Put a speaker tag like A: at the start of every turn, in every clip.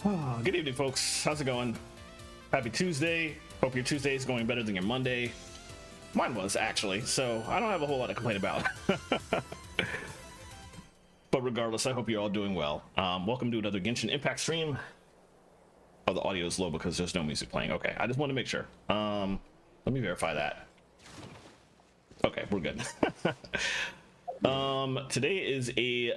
A: Oh, good evening, folks. How's it going? Happy Tuesday. Hope your Tuesday is going better than your Monday. Mine was, actually, so I don't have a whole lot to complain about. But regardless, I hope you're all doing well. Welcome to another Genshin Impact stream. Oh, the audio is low because there's no music playing. Okay, I just want to make sure. Let me verify that. Okay, we're good. Today is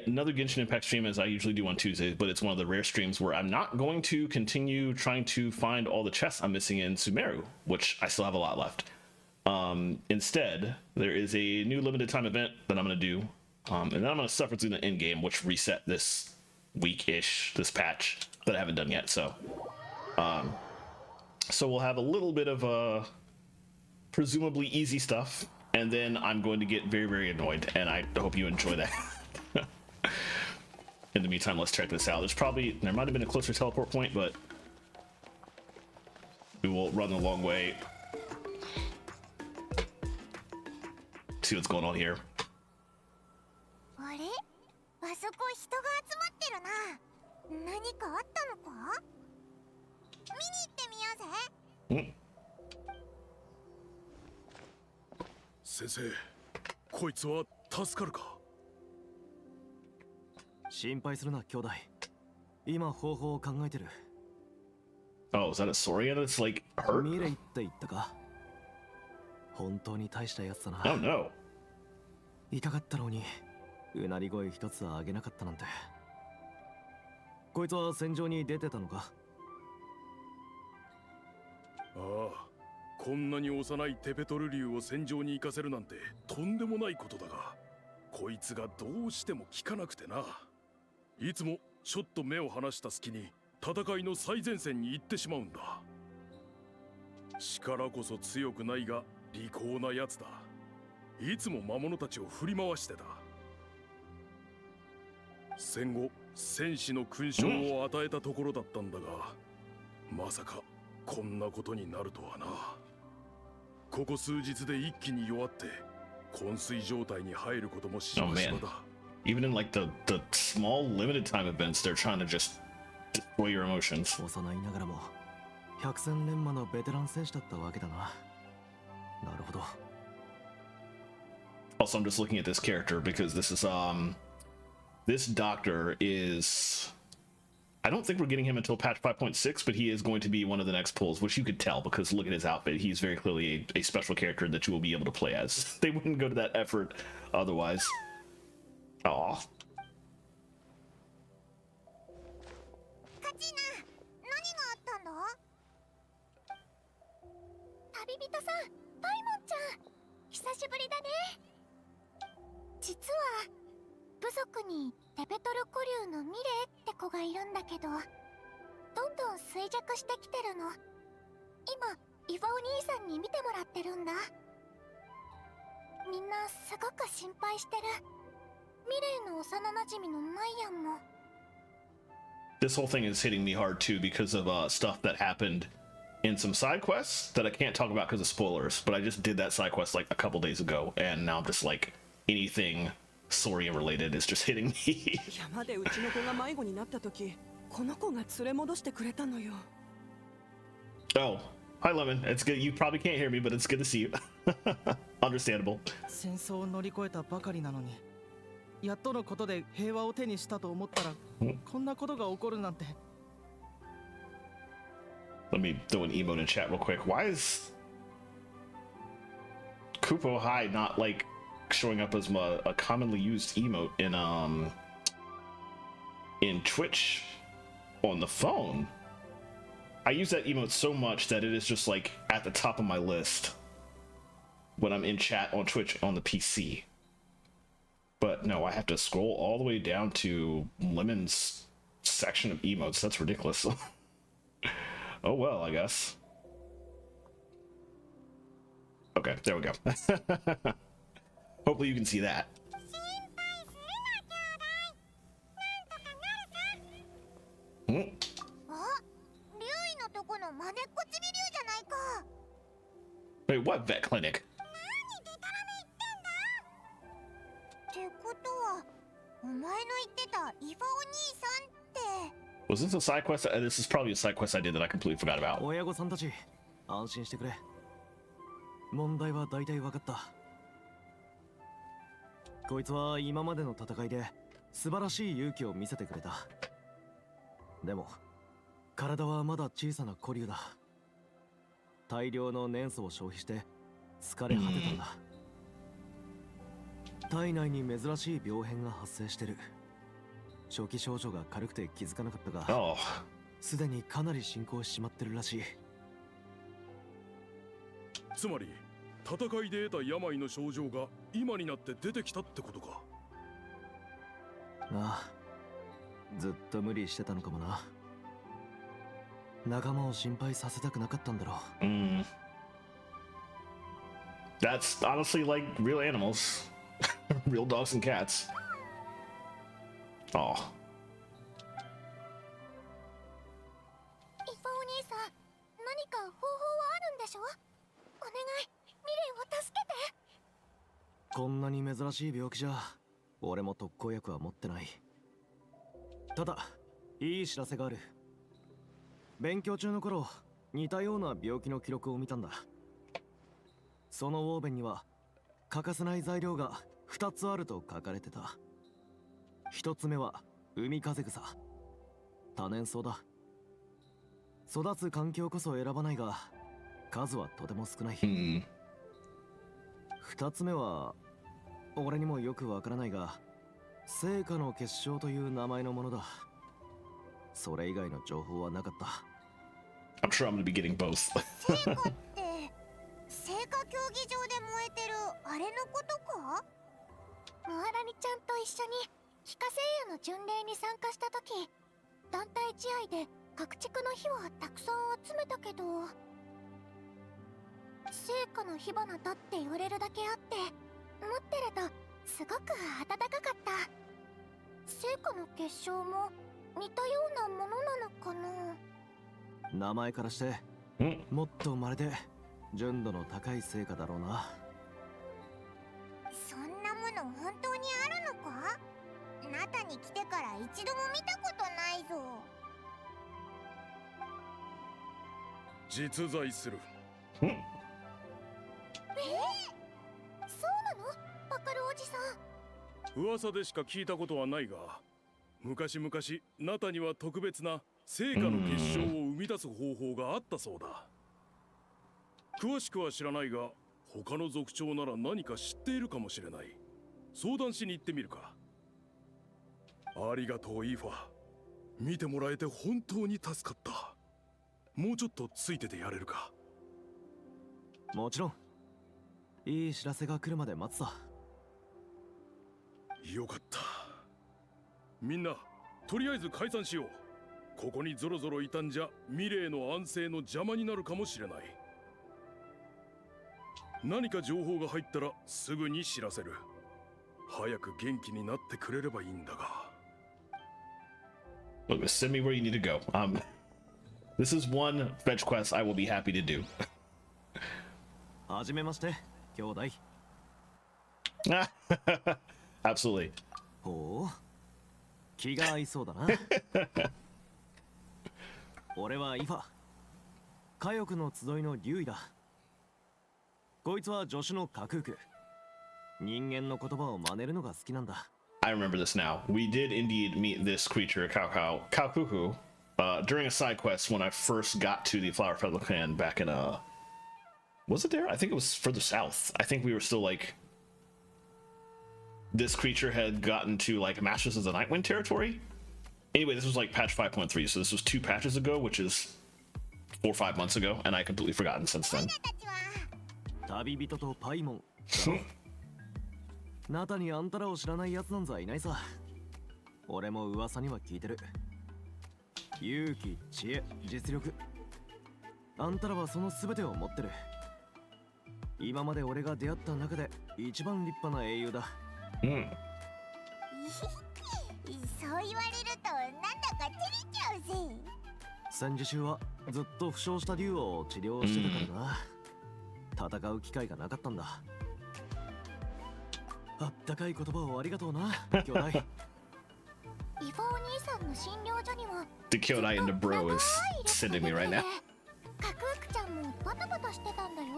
A: another Genshin Impact stream, as I usually do on Tuesdays, but it's one of the rare streams where I'm not going to continue trying to find all the chests I'm missing in Sumeru, which I still have a lot left. Instead, there is a new limited time event that I'm going to do, and then I'm going to suffer through the end game, which reset this week-ish, this patch that I haven't done yet. So we'll have a little bit of presumably easy stuff, and then I'm going to get very, very annoyed, and I hope you enjoy that. In the meantime, let's check this out. There might have been a closer teleport point, but we will run the long way. See what's going on here. Mm.
B: 先生、こいつは助かるか？
C: 心配するな、兄弟。今方法を考えてる。
A: Oh, is that a Soria that's like hurt?
C: ミレイって言ったか。本当に大したやつだな。
A: Oh no.
C: 痛かったのに、うなり声一つあげなかったなんて。こいつは戦場に出てたのか？
B: ああ、こんなに幼いテペトル竜を戦場に行かせるなんてとんでもないことだが、こいつがどうしても効かなくてな。いつもちょっと目を離した隙に戦いの最前線に行ってしまうんだ。力こそ強くないが利口なやつだ。いつも魔物たちを振り回してた。戦後戦士の勲章を与えたところだったんだが、まさかこんなことになるとはな。ここ数日で一気に弱って昏睡状態に入ることもしばしばだ。
A: Even in like the small limited time events, they're trying to just destroy your emotions.
C: 幼いながらも百戦錬磨のベテラン戦士だったわけだな。なるほど。
A: Also, I'm just looking at this character because this doctor is, I don't think we're getting him until patch 5.6, but he is going to be one of the next pulls, which you could tell because look at his outfit. He's very clearly a special character that you will be able to play as. They wouldn't go to that effort otherwise. Aw.
D: 旅人さん、パイモンちゃん、久しぶりだね。実は部族にテペトル古竜のミレって子がいるんだけど、どんどん衰弱してきてるの。今イヴァお兄さんに見てもらってるんだ。みんなすごく心配してる。ミレイの幼なじみのマイヤンも。
A: This whole thing is hitting me hard too because of stuff that happened in some side quests that I can't talk about because of spoilers, but I just did that side quest like a couple days ago, and now I'm just like, anything Soria related is just hitting me.
E: 山でうちの子が迷子になった時、この子が連れ戻してくれたのよ。
A: Oh, hi Lemon. It's good. You probably can't hear me, but it's good to see you. Understandable.
F: 戦争を乗り越えたばかりなのに、やっとのことで平和を手にしたと思ったら、こんなことが起こるなんて。
A: Let me throw an emote in chat real quick. Why is Kupo High not like showing up as a commonly used emote in Twitch on the phone? I use that emote so much that it is just like at the top of my list when I'm in chat on Twitch on the PC. But no, I have to scroll all the way down to Lemon's section of emotes. That's ridiculous. Oh well, I guess. Okay, there we go. Hopefully you can see that. Hmm? Wait, what vet clinic?
D: ってことは、お前の言ってたイファお兄さんって
A: Was this a side quest? This is probably a side quest I did that I completely forgot about.
C: 親御さんたち、安心してくれ。問題は大体分かった。こいつは今までの戦いで素晴らしい勇気を見せてくれた。でも、体はまだ小さな古竜だ。大量の粘素を消費して疲れ果てたんだ。体内に珍しい病変が発生してる。初期症状が軽くて気づかなかったが、
A: Oh.
C: すでにかなり進行しちまってるらしい。
B: つまり戦いで得た病の症状が今になって出てきたってことか。
C: ああ、ずっと無理してたのかもな。仲間を心配させたくなかったんだろう。
A: That's honestly like real animals. Real dogs and cats. Oh.
D: イファお兄さん、何か方法はあるんでしょ？お願い、ミレイを助けて。
C: こんなに珍しい病気じゃ俺も特効薬は持ってない。ただいい知らせがある。勉強中の頃似たような病気の記録を見たんだ。そのウォーベンには欠かせない材料が2つあると書かれてた。1つ目は海風草、多年草だ。育つ環境こそ選ばないが数はとても少ない。2つ目は俺にもよくわからないが聖火の結晶という名前のものだ。それ以外の情報はなかった。
A: I'm sure I'm gonna be getting both.
D: 聖火って聖火競技場で燃えてるあれのことか？モアラニちゃんと一緒に非化聖夜の巡礼に参加した時、団体試合で各地区の火はたくさん集めたけど、聖火の火花だって言われるだけあって持ってるとすごく暖かかった。聖火の結晶も似たようなものなのかな？
C: 名前からしてもっとまるで純度の高い成果だろうな。
D: そんなもの本当にあるのか？ナタに来てから一度も見たことないぞ。
B: 実在する。
D: そうなの？バカルおじさん。
B: 噂でしか聞いたことはないが、昔々ナタには特別な聖火の結晶を生み出す方法があったそうだ。詳しくは知らないが、他の族長なら何か知っているかもしれない。相談しに行ってみるか。ありがとうイーファ。見てもらえて本当に助かった。もうちょっとついててやれるか。
C: もちろん。いい知らせが来るまで待つさ。
B: よかった。みんなとりあえず解散しよう。ここにゾロゾロいたんじゃミレーの安静の邪魔になるかもしれない。何か情報が入ったらすぐに知らせる。早く元気になってくれればいいんだが。
A: Look, send me where you need to go. This is one fetch quest I will be happy to do.
C: はじめまして、兄弟。
A: Absolutely.
C: ほう、気が合いそうだな。俺はイファ、火翼の集いの竜医だ。こいつは助手のカクーク。人間の言葉を真似るのが好きなんだ。
A: I remember this now. We did indeed meet this creature, Kaukuhu, during a side quest when I first got to the Flower Petal Clan back in was it there? I think it was further south. I think we were still like, this creature had gotten to like Masters of the Nightwind territory. Anyway, this was like patch 5.3, so this was 2 patches ago, which is 4 or 5 months ago, and I completely forgotten since then.
C: 旅人とパイモン。ナタにあんたらを知らないやつなんざいないさ。俺も噂には聞いてる。勇気、知恵、実力。あんたらはその全てを持ってる。今まで俺が出会った中で一番立派な英雄だ。
D: そう言われるとなんだか照れちゃうぜ。
C: 戦時中はずっと負傷した竜を治療してたからな。戦う機会がなかったんだ。あったかい言葉をありがとうな、兄弟。
D: イフォお兄さんの診療所には
A: The Kyodai into bro is sending me right now.
D: カクークちゃんもバタバタしてたんだよ。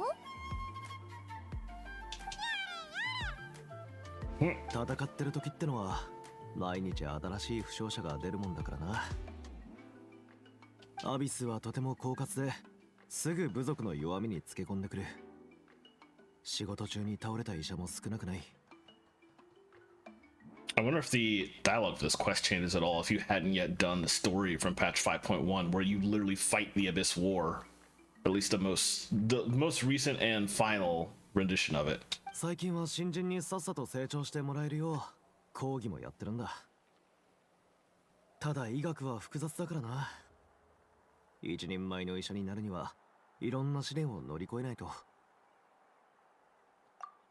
C: 戦ってる時ってのは毎日新しい負傷者が出るもんだからな。アビスはとても狡猾ですぐ部族の弱みにつけ込んでくる。仕事中に倒れた医者も少なくない。
A: I wonder if the dialogue for this quest changes at all if you hadn't yet done the story from patch 5.1 where you literally fight the Abyss War. Or at least the most recent and final rendition of it.
C: 最近は新人にさっさと成長してもらえるよう講義もやってるんだ。ただ医学は複雑だからな。一人前の医者になるにはいろんな試練を乗り越えないと。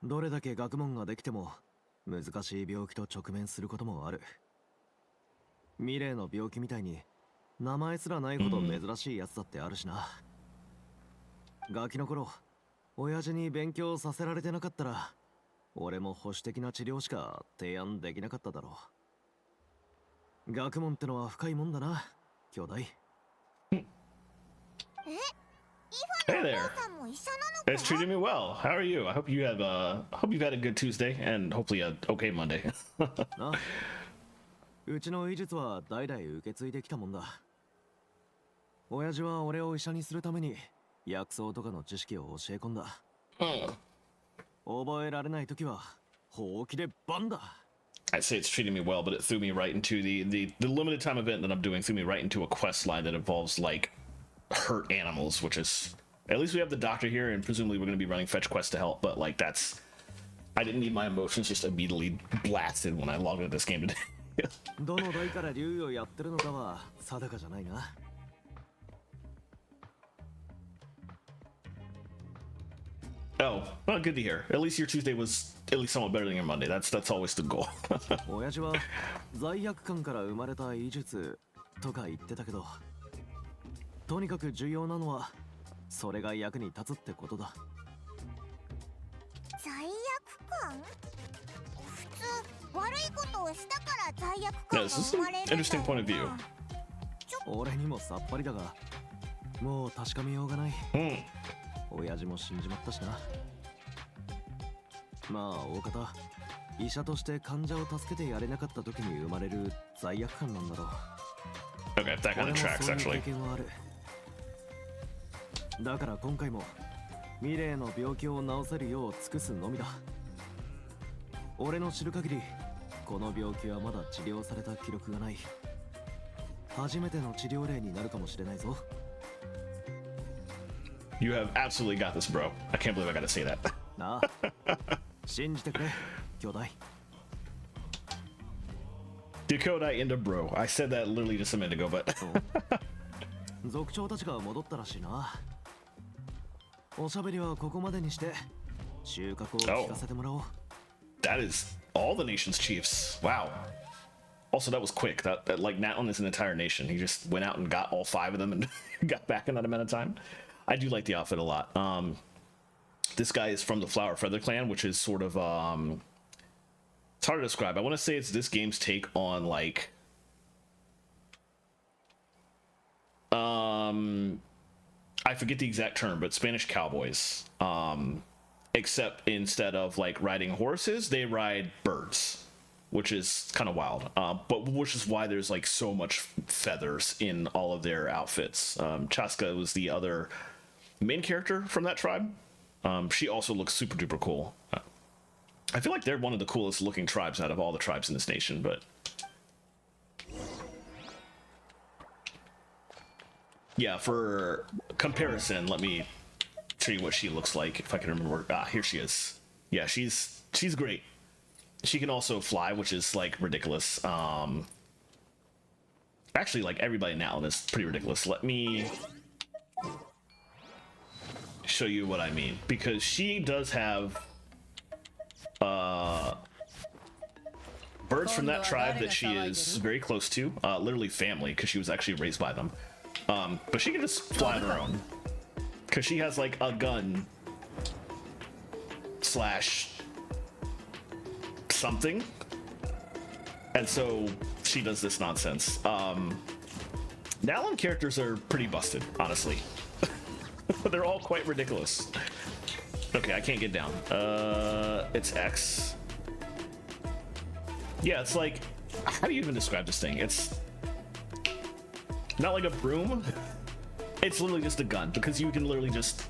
C: どれだけ学問ができても難しい病気と直面することもある。ミレーの病気みたいに名前すらないほど珍しいやつだってあるしな。ガキの頃親父に勉強させられてなかったら俺も保守的な治療しか提案できなかっただろう。学問ってのは深いもんだな、兄弟。
A: Hey there. It's treating me well. How are you? I hope you've had a good Tuesday and hopefully a okay Monday.
C: な、うちの医術は代々受け継いできたもんだ。親父は俺を医者にするために薬草とかの知識を教え込んだ。覚えられないときはほうきでバンだ。
A: I'd say it's treating me well, but it threw me right into the limited time event that I'm doing threw me right into a quest line that involves like hurt animals, which is at least we have the doctor here and presumably we're going to be running fetch quests to help, but like that's I didn't need my emotions just immediately blasted when I logged into this game today.
C: どの代から竜をやってるのかは定かじゃないな。
A: Oh, well, good to hear. At least your Tuesday was at least somewhat better than your Monday. That's always the goal.
C: 親父は罪悪感から生まれた医術とか言ってたけど、とにかく重要なのはそれが役に立つってことだ。
D: 罪悪感？普通悪いことをしたから罪悪感が生まれるんだよな。
A: Interesting point of view.
C: 俺にもさっぱりだが、もう確かめようがない。親父も死んじまったしな。まあ大方医者として患者を助けてやれなかった時に生まれる罪悪感なんだろう。
A: Okay, that kind of tracks
C: 俺もそういう
A: actually.
C: 経験はある。だから今回もミレーの病気を治せるよう尽くすのみだ。俺の知る限りこの病気はまだ治療された記録がない。初めての治療例になるかもしれないぞ。
A: You have absolutely got this, bro. I can't believe I gotta say that.
C: なあ、信じてくれ、兄弟。
A: Dakota into bro. I said that literally just a minute ago, but
C: 族長たちが戻ったらしいな。おしゃべりはここまでにして収穫を聞かせてもらおう。
A: that is all the nation's chiefs. Wow. Also, that was quick. That like Natlin is an entire nation. He just went out and got all 5 of them and got back in that amount of time. I do like the outfit a lot. This guy is from the Flower Feather clan, which is sort of it's hard to describe. I want to say it's this game's take on like I forget the exact term, but Spanish cowboys. Except instead of like riding horses, they ride birds, which is kind of wild. But which is why there's like so much feathers in all of their outfits. Chaska was the other main character from that tribe. She also looks super duper cool. I feel like they're one of the coolest looking tribes out of all the tribes in this nation, but yeah, for comparison, let me show you what she looks like if I can remember. Ah, here she is. Yeah, she's great. She can also fly, which is like ridiculous. Actually, like everybody now is pretty ridiculous. Let me show you what I mean, because she does have birds from that tribe that she is very close to, literally family, because she was actually raised by them. But she can just fly on her own, because she has like a gun slash something, and so she does this nonsense. Nalan characters are pretty busted, honestly. They're all quite ridiculous. Okay, I can't get down. It's X. Yeah, it's like, how do you even describe this thing? It's not like a broom. It's literally just a gun, because you can literally just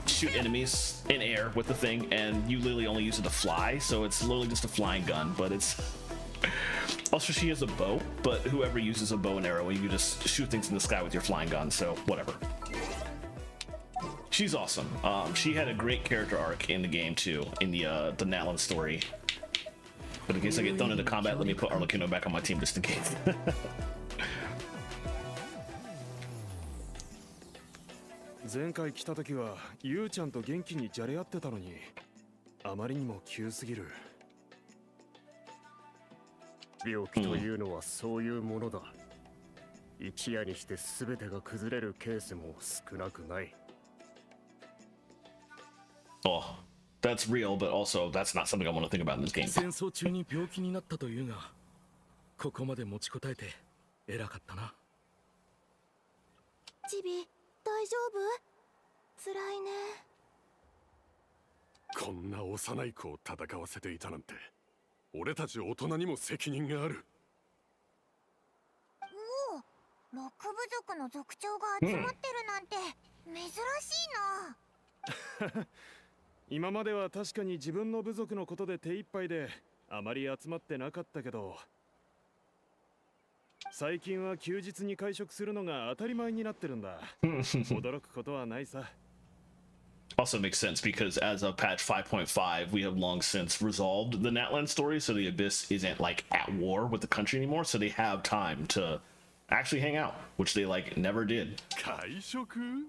A: shoot enemies in air with the thing, and you literally only use it to fly, so it's literally just a flying gun. But it's also, she has a bow, but whoever uses a bow and arrow, you just shoot things in the sky with your flying gun, so whatever. She's awesome. She had a great character arc in the game too, in the Natlan story. But in case I get thrown into combat, let me put Arlecchino back on my team just in case.
B: 前回来た時はゆうちゃんと元気にじゃれ合ってたのに、あまりにも急すぎる。病気というのはそういうものだ。一夜にして全てが崩れるケースも少なくない。
A: Oh, that's real, but also that's not something I want to think about in this game.
B: 戦争中に病気になったというが、ここまで持ちこたえて偉かったな。
D: チビ、大丈夫？辛いね。
B: こんな幼い子を戦わせていたなんて、俺たち大人にも責任がある。
D: おお、ロック部族の族長が集まってるなんて珍しいな。
B: 今までは確かに自分の部族のことで手一杯であまり集まってなかったけど、最近は休日に会食するのが当たり前になってるんだ。驚くことはないさ。
A: Also makes sense because as of patch 5.5, we have long since resolved the Natlan story, so the Abyss isn't like at war with the country anymore, so they have time to actually hang out, which they like never did.
B: 会食？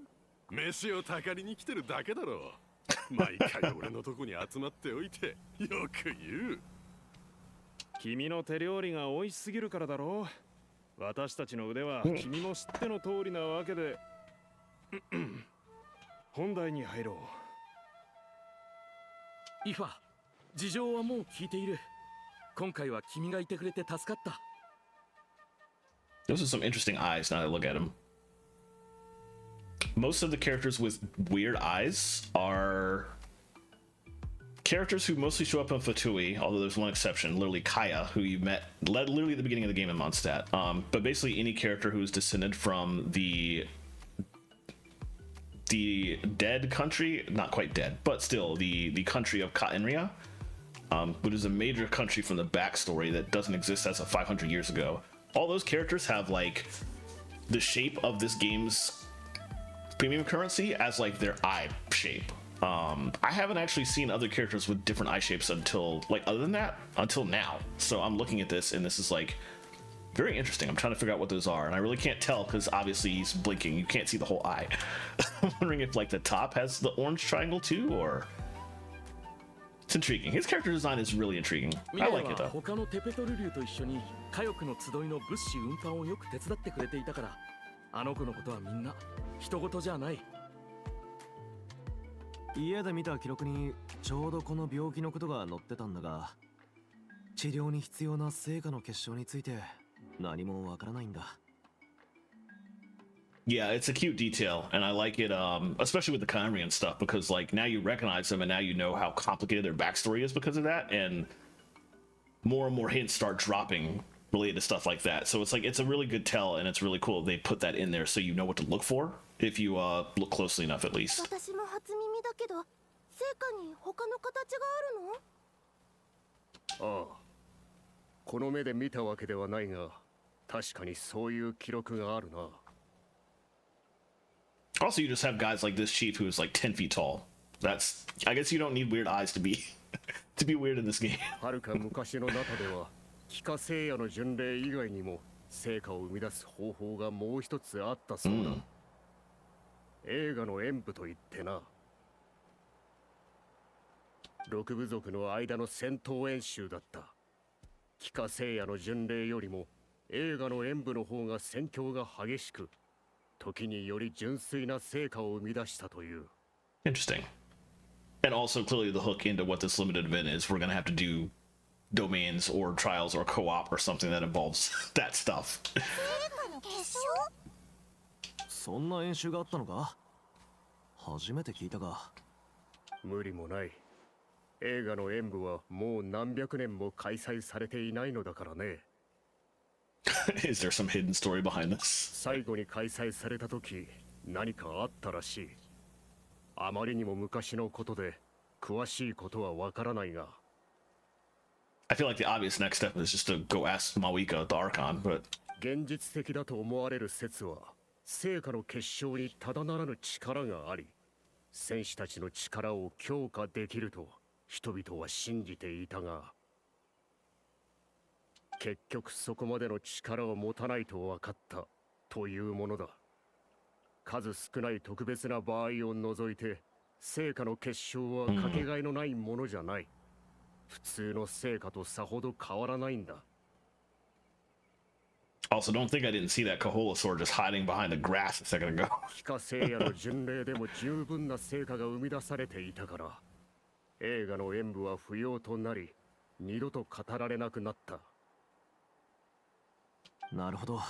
B: 飯をたかりに来てるだけだろ。毎回俺のとこに集まっておいてよく言う。君の手料理が美味しすぎるからだろう。私たちの腕は君も知っての通りなわけで、本題に入ろう。イファ、事情はもう聞いている。今回は君がいてくれて助かった。
A: Those are some interesting eyes now that I look at them. Most of the characters with weird eyes are characters who mostly show up in Fatui, although there's one exception, literally Kaya, who you met literally at the beginning of the game in Mondstadt. But basically any character who is descended from the dead country, not quite dead, but still the country of Ka'enria, which is a major country from the backstory that doesn't exist as of 500 years ago. All those characters have like the shape of this game's premium currency as like their eye shape. I haven't actually seen other characters with different eye shapes until like other than that until now. So I'm looking at this and this is like very interesting. I'm trying to figure out what those are and I really can't tell because obviously he's blinking. You can't see the whole eye. I'm wondering if like the top has the orange triangle too, or it's intriguing. His character design is really intriguing. I like it though.
B: 他のテペトル竜と一緒に火翼の集いの物資運搬をよく手伝ってくれていたから、あの子のことはみんな人事じゃない。
C: 家で見た記録にちょうどこの病気のことが載ってたんだが、治療に必要な成果の結晶について何もわからないんだ。
A: Yeah, it's a cute detail, and I like it, especially with the Khaimrian stuff, because like now you recognize them, and now you know how complicated their backstory is because of that, and more and more hints start dropping related to stuff like that. So it's like it's a really good tell, and it's really cool they put that in there so you know what to look for if you look closely enough, at least.
D: 私も初耳だけど、成果に他の形があるの？
B: ああ、この目で見たわけではないが、確かにそういう記録があるな。
A: Also, you just have guys like this chief who is like 10 feet tall. That's, I guess you don't need weird eyes to be to be weird in this game.
B: はるか昔の中では、帰化聖夜の巡礼以外にも成果を生み出す方法がもう一つあったそうだ。映画の演舞といってな。六部族の間の戦闘演習だった。帰化聖夜の巡礼よりも映画の演舞の方が戦況が激しく、時により純粋な成果を生み出したという。
A: Interesting. And also clearly the hook into what this limited event is. We're gonna have to do domains or trials or co-op or something that involves that stuff.
D: 決勝
C: そんな演習があったのか？初めて聞いたが。
B: 無理もない。映画の演舞はもう何百年も開催されていないのだからね。
A: Is there some hidden story behind this?
B: 最後に開催された時何かあったらしい。あまりにも昔のことで詳しいことはわからないが。
A: I feel like the obvious next step is just to go ask Mawika at the Archon, but
B: 現実的だと思われる説は聖火の結晶にただならぬ力があり、戦士たちの力を強化できると人々は信じていたが、結局そこまでの力を持たないと分かったというものだ。数少ない特別な場合を除いて聖火の結晶はかけがえのないものじゃない。普通の聖火とさほど変わらないんだ。
A: also don't think I didn't see that Kahola sword just hiding behind the grass a second ago.
B: 非化聖夜の巡礼でも十分な成果が生み出されていたから、映画の演舞は不要となり、二度と語られなくなった。
C: なるほど。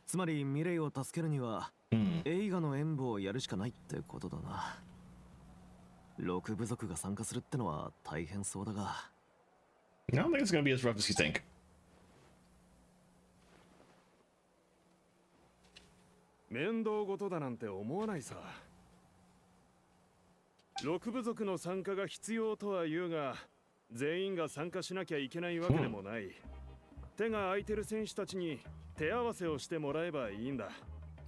C: つまりミレイを助けるには、映画の演舞をやるしかないってことだな。6部族が参加するってのは大変そうだが。
A: I don't think it's gonna be as rough as you think.
B: 面倒事だなんて思わないさ。6部族の参加が必要とは言うが、全員が参加しなきゃいけないわけでもない。手が空いてる選手たちに手合わせをしてもらえばいいんだ。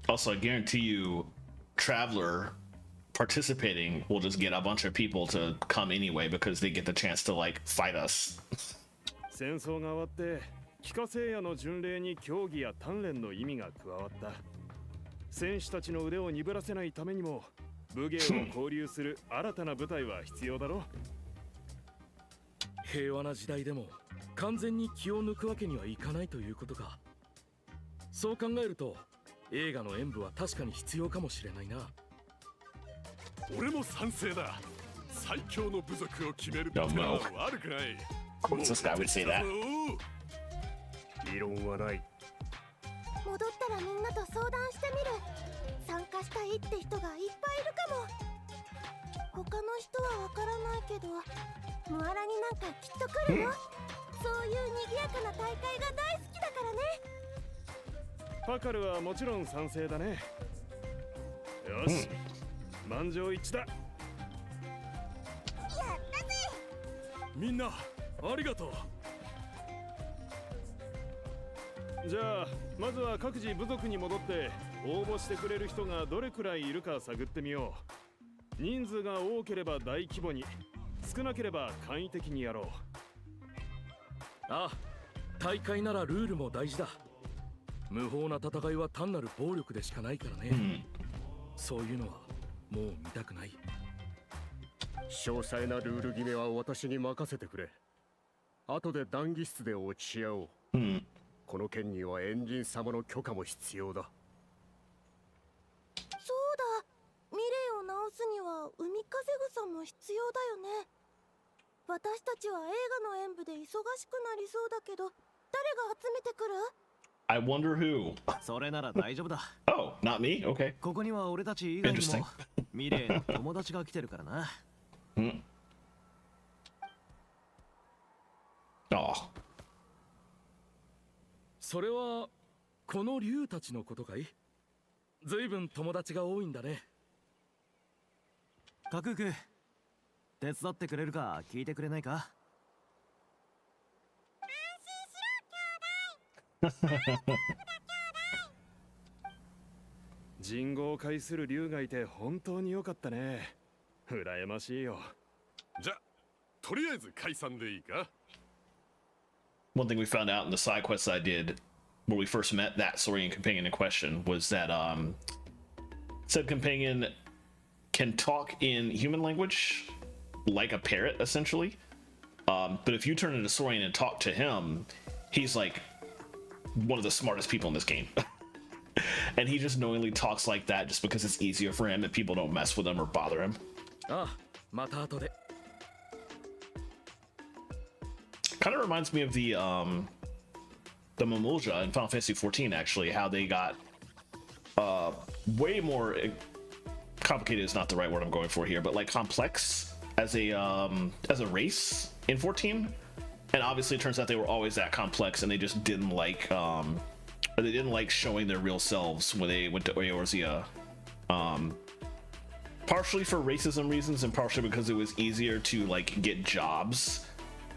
A: Also, I guarantee you, Traveler participating will just get a bunch of people to come anyway because they get the chance to like fight us.
B: 戦争が終わって、帰化聖夜の巡礼に競技や鍛錬の意味が加わった。選手たちの腕を鈍らせないためにも武芸を交流する新たな舞台は必要だろ。
G: 平和な時代でも完全に気を抜くわけにはいかないということか。そう考えると映画の演舞は確かに必要かもしれないな。
B: 俺も賛成だ。最強の部族を決めるってのは悪くない。
A: Of course, this guy would say that.
B: 異論はない。
D: 戻ったらみんなと相談してみる。参加したいって人がいっぱいいるかも。他の人はわからないけど、ムアラになんかきっと来るよ。そういう賑やかな大会が大好きだからね。
B: パカルはもちろん賛成だね。よし、満場一致だ。やったぜ。みんなありがとう。じゃあまずは各自部族に戻って応募してくれる人がどれくらいいるか探ってみよう。人数が多ければ大規模に、少なければ簡易的にやろう。
G: ああ、大会ならルールも大事だ。無法な戦いは単なる暴力でしかないからね。そういうのはもう見たくない。
B: 詳細なルール決めは私に任せてくれ。後で談義室で落ち合おう。この件にはエンジン様の許可も必要だ。
D: そうだ、ミレイを直すには海風草も必要だよね。私たちは映画の演舞で忙しくなりそうだけど、誰が集めてくる？
A: I wonder who.
C: それなら大丈夫だ。
A: Oh, not me? Okay.
C: ここには俺たち以外に
A: Interesting.
C: もミレイの友達が来てるからな。
A: Oh.
G: それはこの竜たちのことかい？ずいぶん友達が多いんだね。
C: カクーク、手伝ってくれるか聞いてくれないか？
B: 人語を介する竜がいて本当に良かったね。羨ましいよ。じゃ、とりあえず解散でいいか？
A: One thing we found out in the side quests I did where we first met that Saurian companion in question was that said companion can talk in human language like a parrot essentially, but if you turn into Saurian and talk to him, he's like one of the smartest people in this game. And he just knowingly talks like that just because it's easier for him and people don't mess with him or bother him.
G: ああ、また後で。
A: Kind of reminds me of the Mamulja in Final Fantasy 14, actually, how they got way more complicated is not the right word I'm going for here, but like complex as a race in 14. And obviously it turns out they were always that complex, and they just didn't like showing their real selves when they went to Eorzea. Partially for racism reasons, and partially because it was easier to like get jobs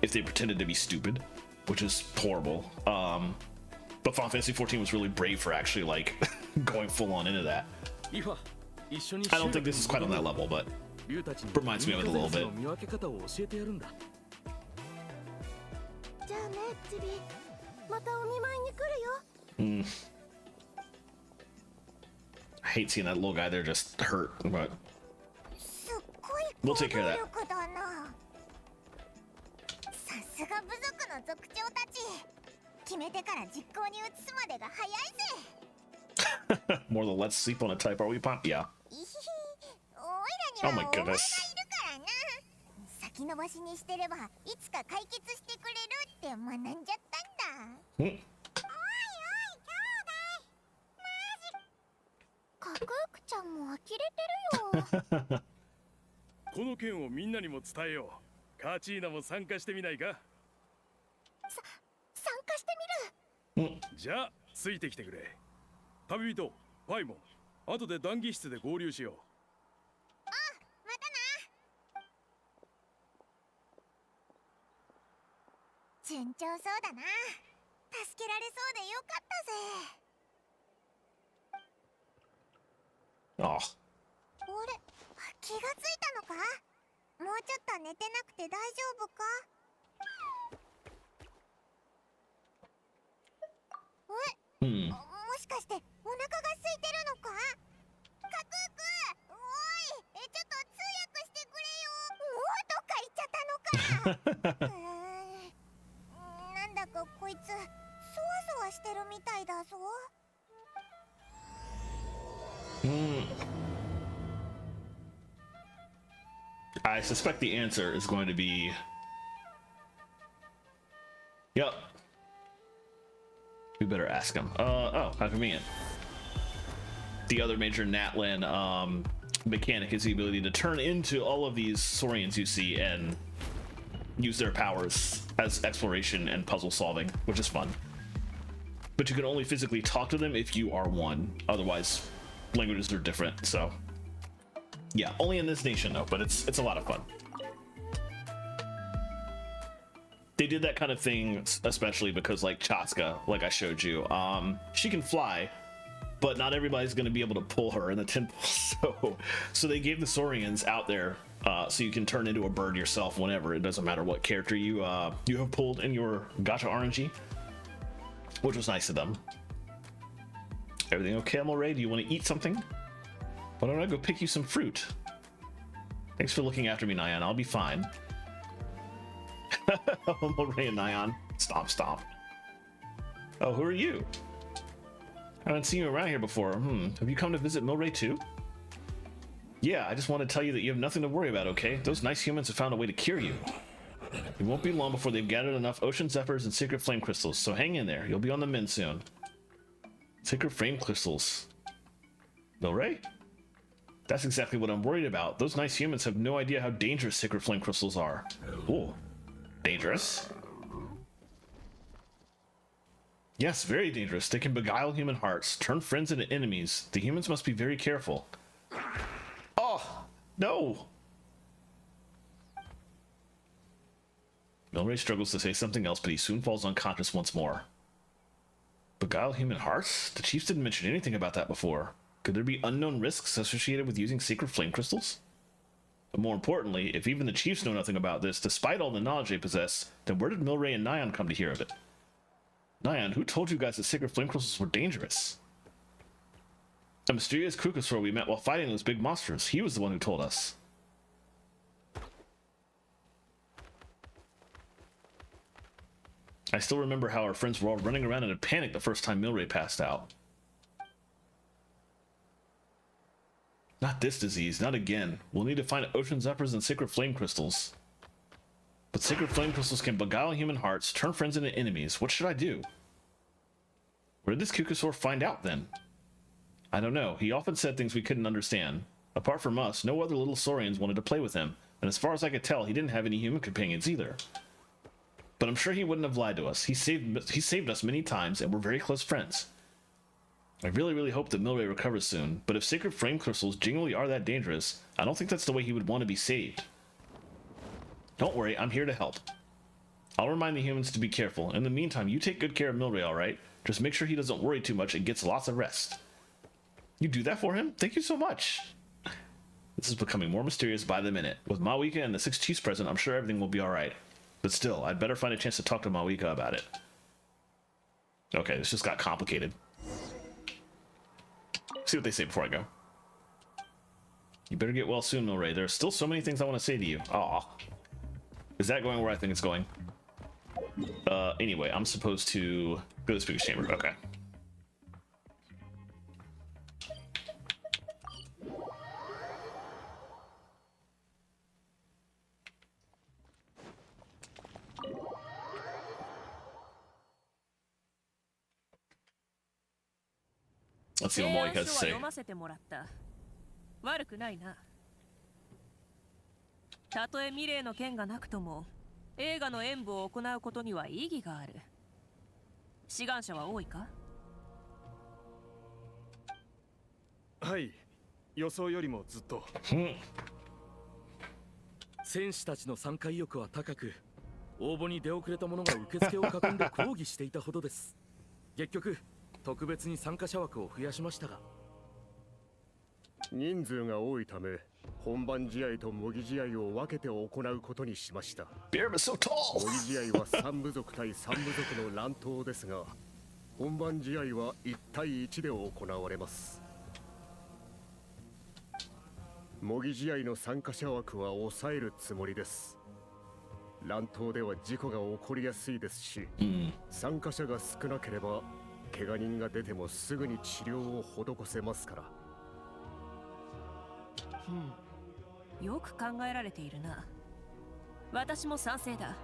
A: if they pretended to be stupid, which is horrible. But Final Fantasy 14 was really brave for actually like going full on into that. I don't think this is quite on that level, but reminds me of it a little bit.
D: じゃあねチビまたお見舞いに来るよ
A: I hate seeing that little guy there just hurt, but
D: すっごい
A: we'll
D: 行
A: take care
D: 動
A: of that.
D: 力だなさすが部族の族長たち決めてから実行に移すまでが早いぜ
A: More than let's sleep on a type, are we, Pop? Yeah.
D: いひひおいら
A: Oh
D: に
A: my
D: はお前がいる
A: goodness.
D: からな先延ばしにしてればいつか解決してくれるって学んじゃったんだ
A: Hmm.
D: おいおい兄弟マジかっこよくちゃんも呆れてるよ
B: この件をみんなにも伝えよう。カーチーナも参加してみないか。
D: 参加してみる
B: じゃあついてきてくれ。旅人パイモン、後で談義室で合流しよう。
D: またな順調そうだな助けられそうでよかったぜ
A: Oh.
D: あれ気がついたのかもうちょっと寝てなくて大丈夫かえ
A: Hmm.
D: もしかしてお腹が空いてるのかカクークおいちょっと通訳してくれよもうとか言っちゃったのかなんだかこいつそわそわしてるみたいだぞ
A: I suspect the answer is going to be... Yep. We better ask him. Oh, how convenient. The other major Natlan mechanic is the ability to turn into all of these Saurians you see and use their powers as exploration and puzzle solving, which is fun. But you can only physically talk to them if you are one. Otherwise, languages are different, so... Yeah, only in this nation though, but it's a lot of fun. They did that kind of thing especially because like Chaska, like I showed you, she can fly, but not everybody's going to be able to pull her in the temple. So they gave the Saurians out there so you can turn into a bird yourself whenever. It doesn't matter what character you have pulled in your gacha RNG, which was nice of them. Everything okay, Mulray? Do you want to eat something? Why don't I go pick you some fruit? Thanks for looking after me, Nyan. I'll be fine. Mulray and Nyan. Stomp, stomp. Oh, who are you? I haven't seen you around here before. Have you come to visit Mulray too? Yeah, I just want to tell you that you have nothing to worry about, okay? Those nice humans have found a way to cure you. It won't be long before they've gathered enough ocean zephyrs and sacred flame crystals, so hang in there. You'll be on the mend soon. Sacred flame crystals. Mulray? That's exactly what I'm worried about. Those nice humans have no idea how dangerous sacred flame crystals are. Ooh. Dangerous? Yes, very dangerous. They can beguile human hearts, turn friends into enemies. The humans must be very careful. Oh, no! Milray struggles to say something else, but he soon falls unconscious once more. Beguile human hearts? The chiefs didn't mention anything about that before. Could there be unknown risks associated with using sacred flame crystals? But more importantly, if even the chiefs know nothing about this, despite all the knowledge they possess, then where did Milray and Nyan come to hear of it? Nyan, who told you guys that sacred flame crystals were dangerous? A mysterious Krukosaur we met while fighting those big monsters. He was the one who told us. I still remember how our friends were all running around in a panic the first time Milray passed out. Not this disease, not again. We'll need to find ocean zephyrs and sacred flame crystals. But sacred flame crystals can beguile human hearts, turn friends into enemies. What should I do? Where did this Kukusaur find out then? I don't know. He often said things we couldn't understand. Apart from us, no other little saurians wanted to play with him, and as far as I could tell, he didn't have any human companions either. But I'm sure he wouldn't have lied to us. He saved us many times, and we're very close friends. I really hope that Milray recovers soon, but if sacred flame crystals genuinely are that dangerous, I don't think that's the way he would want to be saved. Don't worry, I'm here to help. I'll remind the humans to be careful. In the meantime, you take good care of Milray, alright? Just make sure he doesn't worry too much and gets lots of rest. You do that for him? Thank you so much. This is becoming more mysterious by the minute. With Mawika and the 6 chiefs present, I'm sure everything will be alright. But still, I'd better find a chance to talk to Mawika about it. Okay, this just got complicated. See what they say before I go. You better get well soon, Milray. There are still so many things I want to say to you. Aw. Is that going where I think it's going? Anyway, I'm supposed to go to the speaker's chamber. Okay. Let's see what Molly has to say.
H: 悪くないな。たとえミレイの剣がなくとも、映画の演舞を行うことには意義がある。志願者は多いか？
B: はい、予想よりもずっと。
G: 選手たちの参加意欲は高く、応募に出遅れた者が受付を囲んで抗議していたほどです。結局、特別に参加者枠を増やしましたが。
I: 人数が多いため、本番試合と模擬試合を分けて行うことにしました。模擬試合は3部族対3部族の乱闘ですが、本番試合は1対1で行われます。模擬試合の参加者枠は抑えるつもりです。乱闘では事故が起こりやすいですし、参加者が少なければ怪我人が出てもすぐに治療を施せますから。
H: よく考えられているな。私も賛成だ。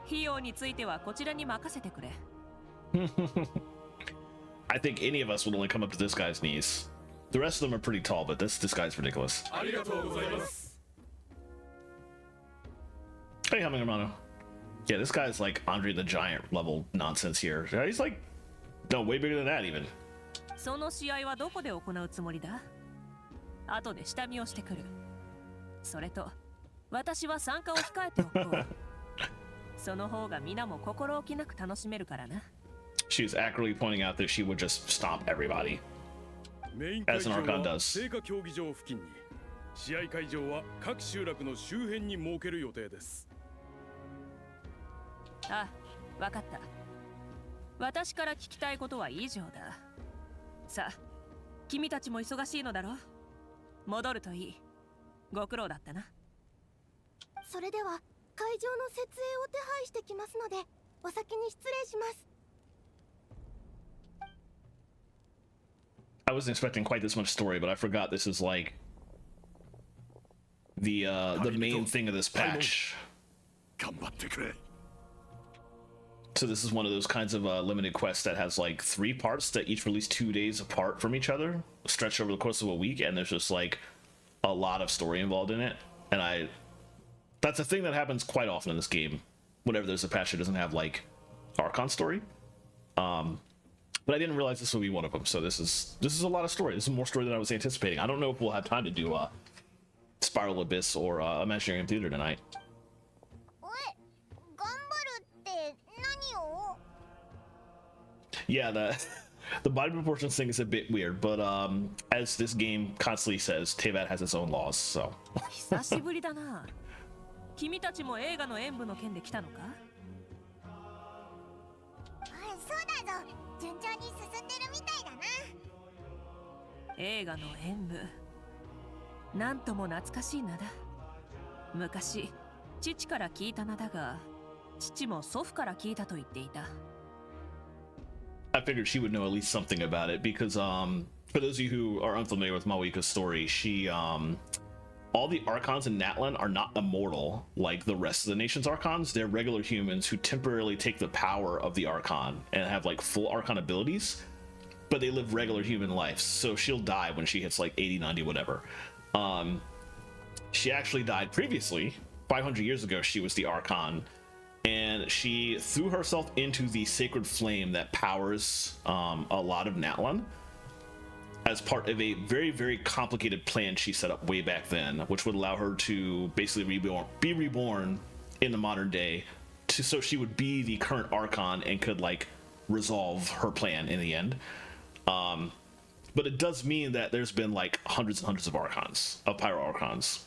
H: 費用についてはこちらに任せてくれ。
A: I think any of us would only come up to this guy's knees. The rest of them are pretty tall, but this guy's ridiculous.
B: ありがとうございます。
A: Hey, Humming Hermano. Yeah, this guy's like Andre the Giant level nonsense here. He's like, no, way bigger than that even.
H: その試合はどこで行うつもりだ？後で下見をしてくる。それと、私は参加を控えておこう。その方が皆も心置きなく楽しめるからな。
A: She was accurately pointing out that she would just stomp everybody.
B: メイン会
A: As
B: 場
A: an Archon
B: は
A: does.
B: 聖火競技場付近に、試合会場は各集落の周辺に設ける予定です。
H: あ、わかった。私から聞きたいことは以上だ。さあ、君たちも忙しいのだろう？戻るといい。ご苦労だったな。
D: それでは会場の設営を手配してきますので、お先に失礼します。
A: I wasn't expecting quite this much story, but I forgot this is like the main thing of this patch.
B: 頑張ってくれ。
A: So this is one of those kinds of limited quests that has like 3 parts that each release 2 days apart from each other, stretched over the course of a week, and there's just like a lot of story involved in it. And that's a thing that happens quite often in this game. Whenever there's a patch that doesn't have like Archon story. But I didn't realize this would be one of them. So this is a lot of story. This is more story than I was anticipating. I don't know if we'll have time to do Spiral Abyss or Imaginary Theater tonight. Yeah, the body proportions thing is a bit weird, but as this game constantly says, Teyvat has its own laws, so.
H: 久しぶりだな。君たちも映画の演舞の件で来たのか？
D: そうだぞ。順調に進んでるみたいだな。
H: 映画の演舞。なんとも懐かしい名だ。昔、父から聞いた名だが、父も祖父から聞いたと言っていた。
A: I figured she would know at least something about it because for those of you who are unfamiliar with Mawika's story, she on all the Archons in Natlan are not immortal like the rest of the nation's Archons. They're regular humans who temporarily take the power of the Archon and have like full Archon abilities, but they live regular human lives. So she'll die when she hits like 80, 90, whatever. She actually died previously. 500 years ago, she was the Archon, and she threw herself into the sacred flame that powers a lot of Natlan as part of a very, very complicated plan she set up way back then, which would allow her to basically be reborn in the modern day, so she would be the current Archon and could like resolve her plan in the end. But it does mean that there's been like hundreds and hundreds of Archons, of Pyro Archons.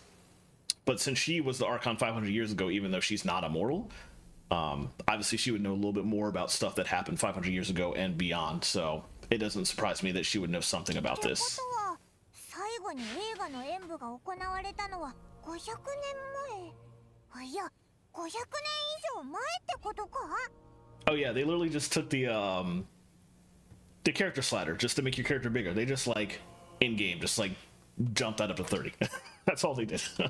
A: But since she was the Archon 500 years ago, even though she's not immortal, obviously she would know a little bit more about stuff that happened 500 years ago and beyond. So it doesn't surprise me that she would know something about this.
D: 最後に映画の演舞が行われたのは500年前。いや、500年以上前ってことか?
A: Oh yeah, they literally just took the character slider just to make your character bigger. They just like in game just like jumped that up to 30. That's all they did.
D: そう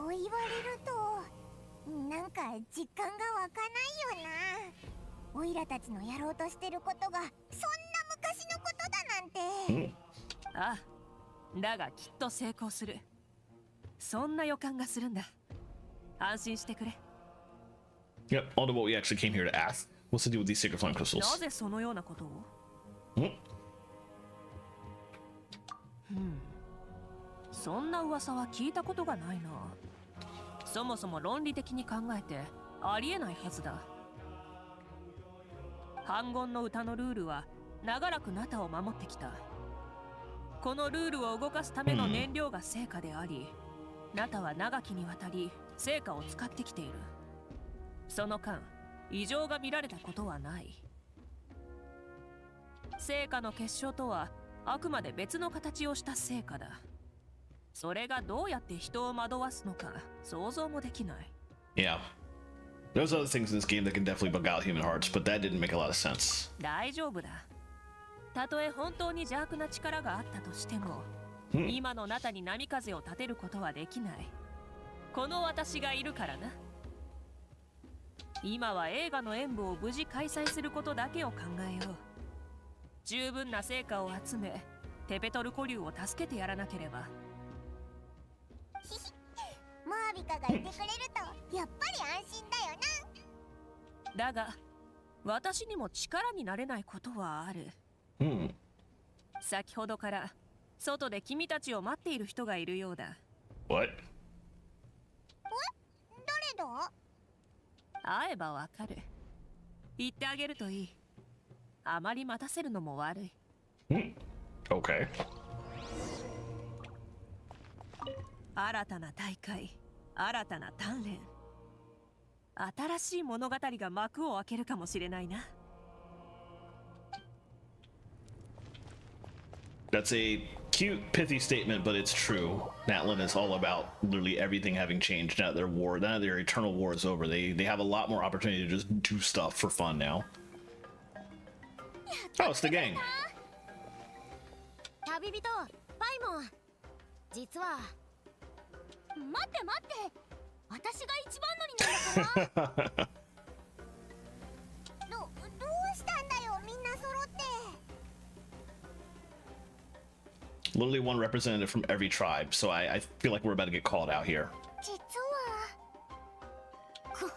D: 言われるとなんか実感が湧かないよな。オイラたちのやろうとしてることがそんな昔のことだなんて。
H: ああ、だがきっと成功する。そんな予感がするんだ。安心してくれ。
A: Yep, all to what we actually came here to ask. What's to do with these sacred flame crystals?
H: なぜそのようなことを？そんな噂は聞いたことがないな。そもそも論理的に考えてありえないはずだ。反言の歌のルールは長らくナタを守ってきた。このルールを動かすための燃料が成果であり、ナタは長きにわたり成果を使ってきている。その間、異常が見られたことはない。成果の結晶とはあくまで別の形をした成果だ。それがどうやって人を惑わすのか想像もできない。
A: Yeah. There's other things in this game that can definitely bug out human hearts, but that didn't make a lot of sense.
H: 大丈夫だ。たとえ本当に邪悪な力があったとしても、今のナタに波風を立てることはできない。この私がいるからな。今は映画の演舞を無事開催することだけを考えよう。十分な成果を集め、テペトル古竜を助けてやらなければ。
D: マービカがいてくれるとやっぱり安心だよ
H: な。だが、私にも力になれないことはある。先ほどから外で君たちを待っている人がいるようだ。
A: What?
D: 誰だ？
H: 会えばわかる。言ってあげるといい。あまり待たせるのも悪い。
A: Okay.
H: 新たな大会、新たな鍛錬。新しい物語が幕を開けるかもしれないな。
A: That's a cute, pithy statement, but it's true. Natlan is all about literally everything having changed now that their war, now that their eternal war is over. They have a lot more opportunity to just do stuff for fun now. Oh, it's the gang.
D: 旅人、パイモン。実は。待って待って。私が一番乗りなんだから。どうしたんだよ、みんな揃って。
A: Literally one representative from every tribe, so I feel like we're about to get called out here.
D: 実は。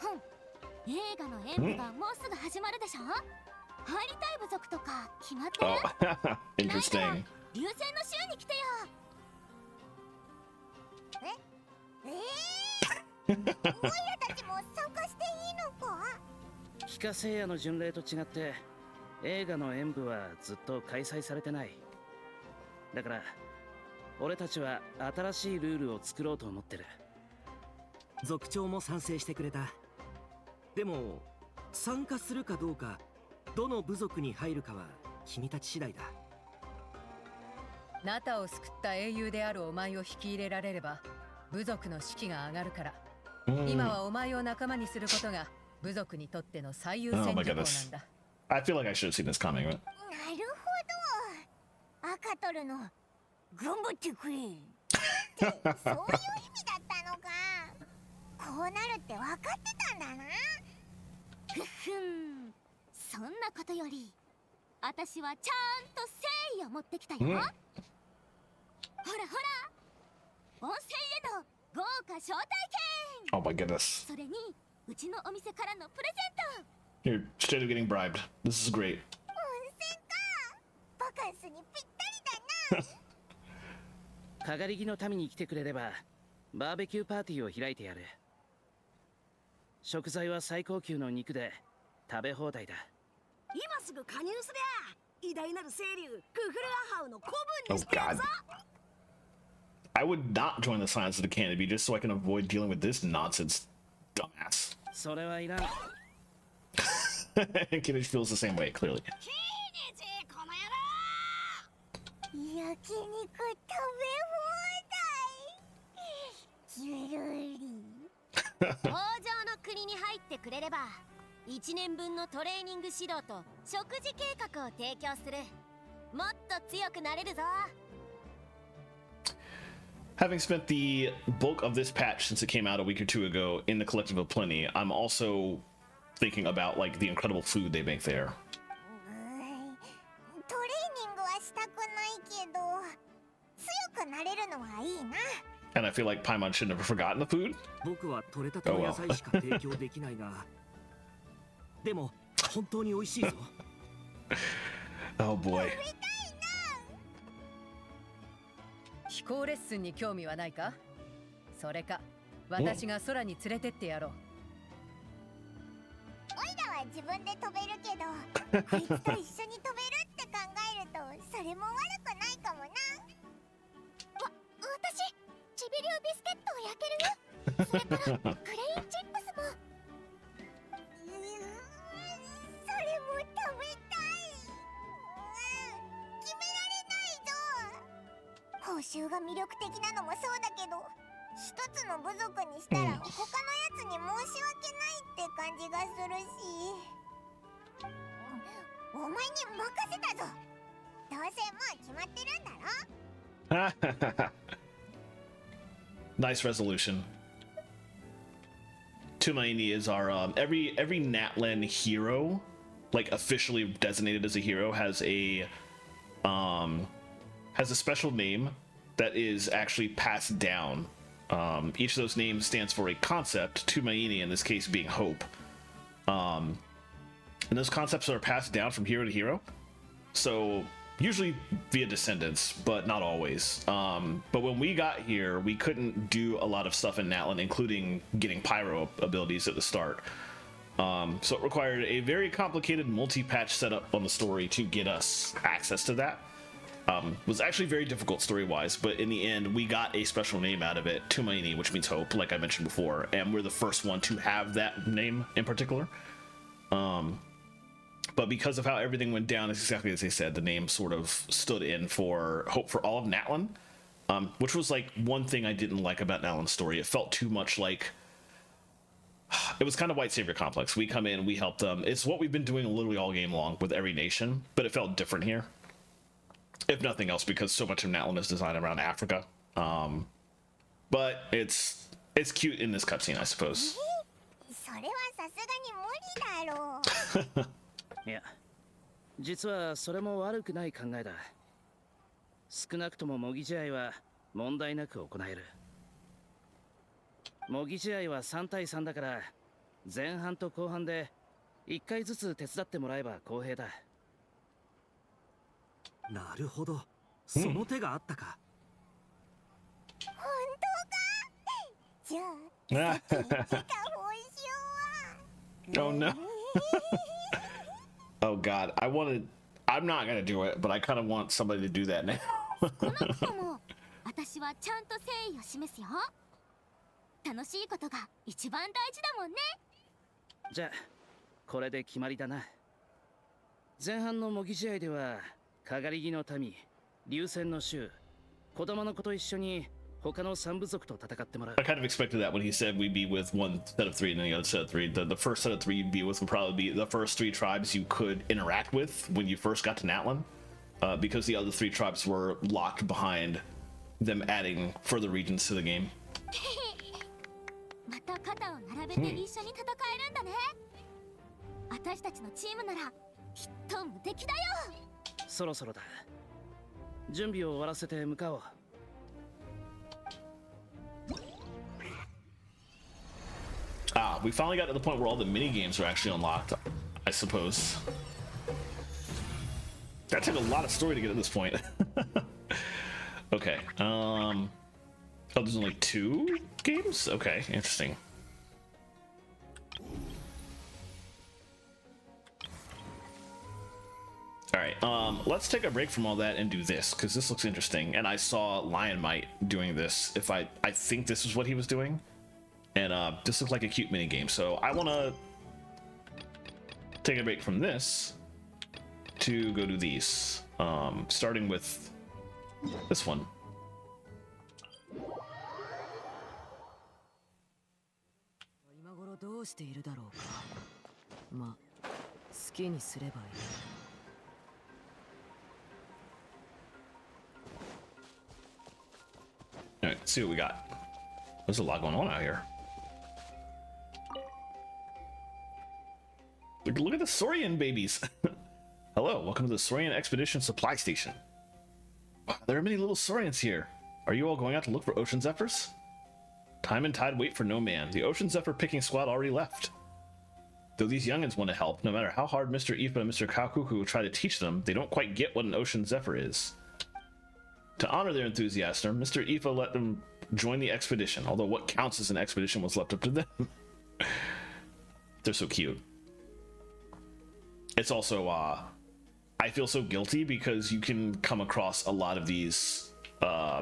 D: 映画の演舞がもうすぐ始まるでしょ？入りたい部族とか決まってる？
A: Oh, interesting.
D: 流星の州に来てよ。オイラたちも参加していいのか？
J: 非化聖夜の巡礼と違って映画の演舞はずっと開催されてない。だから俺たちは新しいルールを作ろうと思ってる。
K: 族長も賛成してくれた。でも参加するかどうか、どの部族に入るかは君たち次第だ。
L: ナタを救った英雄であるお前を引き入れられれば部族の士気が上がるから、今はお前を仲間にすることが部族にとっての最優先事項なんだ。
A: I feel like I should have seen this coming.
D: なるほど。赤トルの頑張ってくれ。そういう意味だったのか。こうなるって分かってたんだな。ふふん、そんなことより私はちゃんと誠意を持ってきたよ。ほらほら、温泉への豪華招待券。
A: Oh my goodness.
D: それにうちのお店からのプレゼント。
A: You're straight up getting bribed. This is great.
D: 温泉か。バカンスにぴったりだな。
J: かがりぎの民に来てくれればバーベキューパーティーを開いてやる。食材は最高級の肉で食べ放題だ。
E: 今すぐ加入すりゃ偉大なる清流クフルアハウの子分
A: Oh
E: にしてやる
A: god.
E: ぞ。
A: I would not join the Silence of the Canopy just so I can avoid dealing with this nonsense. Dumbass.
J: それはいらん。
A: Kenichi feels the same way, clearly.
D: 焼肉食べ放題。ゆるり。北条の国に入ってくれれば1年分のトレーニング指導と食事計画を提供する。もっと強くなれるぞ。
A: Having spent the bulk of this patch since it came out a week or two ago in the Collective of Plenty, I'm also thinking about like the incredible food they make there.
D: トレーニングはしたくないけど強くなれるのはいいな。
A: And I feel like Paimon should have forgotten the food.
K: 僕は取れたての野菜しか提供できないが、でも本当に美味しいぞ。
A: Oh boy.
L: 飛行レッスンに興味はないか。それか私が空に連れてってやろう。
D: オイラは自分で飛べるけどこいつと一緒に飛べるって考えるとそれも悪くないかもな。私チビリュービスケットを焼けるよ。それからプレインチップスも。それも食べたい。決められないぞ。報酬が魅力的なのもそうだけど一つの部族にしたら他のやつに申し訳ないって感じがするし、お前に任せたぞ。どうせもう決まってるんだろ。
A: Nice resolution. Tumaini is our every Natlan hero, like officially designated as a hero, has a special name that is actually passed down. Each of those names stands for a concept, Tumaini in this case being hope. And those concepts are passed down from hero to hero. So usually via descendants, but not always. But when we got here, we couldn't do a lot of stuff in Natlan, including getting pyro abilities at the start. So it required a very complicated multi-patch setup on the story to get us access to that. Was actually very difficult story-wise, but in the end, we got a special name out of it, Tumaini, which means hope, like I mentioned before, and we're the first one to have that name in particular. But because of how everything went down, it's exactly as they said, the name sort of stood in for hope for all of Natlan, which was like one thing I didn't like about Natlan's story. It felt too much like it was kind of white savior complex. We come in, we help them. It's what we've been doing literally all game long with every nation, but it felt different here. If nothing else, because so much of Natlan is designed around Africa. But it's cute in this cutscene, I suppose.
D: それはさすがに無理だろう。
J: いや、実はそれも悪くない考えだ。少なくとも模擬試合は問題なく行える。模擬試合は3対3だから、前半と後半で1回ずつ手伝ってもらえば公平だ。
K: なるほど、その手があったか。
D: 本当か。じゃあ、さっき言ってた報酬は。
A: Oh no. Oh god, I'm not gonna do it, but I kind of want somebody to do that now.
D: この子も私はちゃんと誠意を示すよ。楽しいことが一番大事だもんね。
J: じゃあ、これで決まりだな。前半の模擬試合では、かがりぎの民、流戦の衆、子供の子と一緒に他の3部族と戦ってもらう。
A: I kind of expected that when he said we'd be with one set of 3 and then the other set of 3. The first set of 3 you'd be with would probably be the first 3 tribes you could interact with when you first got to Natlan, because the other 3 tribes were locked behind them adding further regions to the game.
D: また肩を並べて一緒に戦えるんだね。私たちのチームならきっと無敵だよ。
J: そろそろだ。準備を終わらせて向かおう。
A: Ah, we finally got to the point where all the mini games are actually unlocked, I suppose. That took a lot of story to get to this point. Okay. Oh, there's only 2 games? Okay, interesting. All right, let's take a break from all that and do this, because this looks interesting. And I saw Lion Might doing this. I think this is what he was doing. And this looks like a cute mini game. So I want to take a break from this to go do these. Starting with this one.
E: 今頃どうしているだろうか。まあ、好きにすればいい。
A: All right, let's see what we got. There's a lot going on out here. Look at the Saurian babies. Hello, welcome to the Saurian Expedition Supply Station. Wow, there are many little Saurians here. Are you all going out to look for Ocean Zephyrs? Time and tide wait for no man. The Ocean Zephyr picking squad already left. Though these youngins want to help, no matter how hard Mr. Ifa and Mr. Kakuku try to teach them, they don't quite get what an Ocean Zephyr is. To honor their enthusiasm, Mr. Ifa let them join the expedition, although what counts as an expedition was left up to them. They're so cute. It's also, I feel so guilty because you can come across a lot of these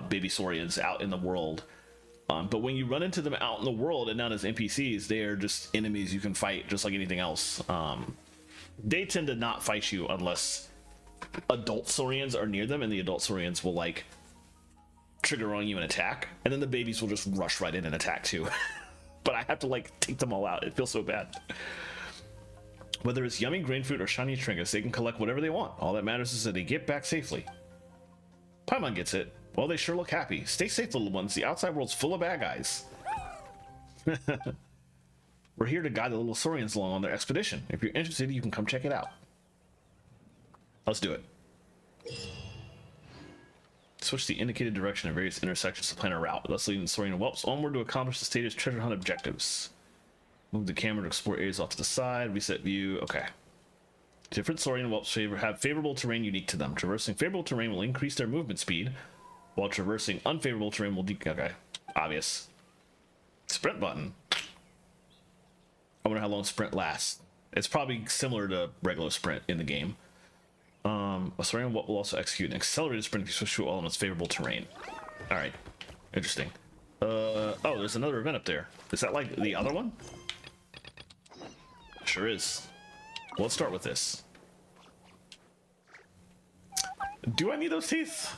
A: baby Saurians out in the world. But when you run into them out in the world and not as NPCs, they are just enemies you can fight just like anything else. They tend to not fight you unless adult Saurians are near them, and the adult Saurians will like trigger on you and attack, and then the babies will just rush right in and attack too. But I have to like take them all out. It feels so bad. Whether it's yummy grain fruit or shiny trinkets, they can collect whatever they want. All that matters is that they get back safely. Paimon gets it. Well, they sure look happy. Stay safe, little ones. The outside world's full of bad guys. We're here to guide the little Saurians along on their expedition. If you're interested, you can come check it out. Let's do it. Switch the indicated direction of various intersections to plan a route, thus leading the Saurian whelps onward to accomplish the stated treasure hunt objectives. Move the camera to explore areas off to the side, reset view, okay. Different Saurian whelps have favorable terrain unique to them. Traversing favorable terrain will increase their movement speed, while traversing unfavorable terrain will decrease. Okay, obvious. Sprint button. I wonder how long sprint lasts. It's probably similar to regular sprint in the game. A Saurian whelp will also execute an accelerated sprint to switch to all in its favorable terrain. Alright, interesting. Oh, there's another event up there. Is that like the other one? Sure is. Well, let's start with this. Do I need those teeth?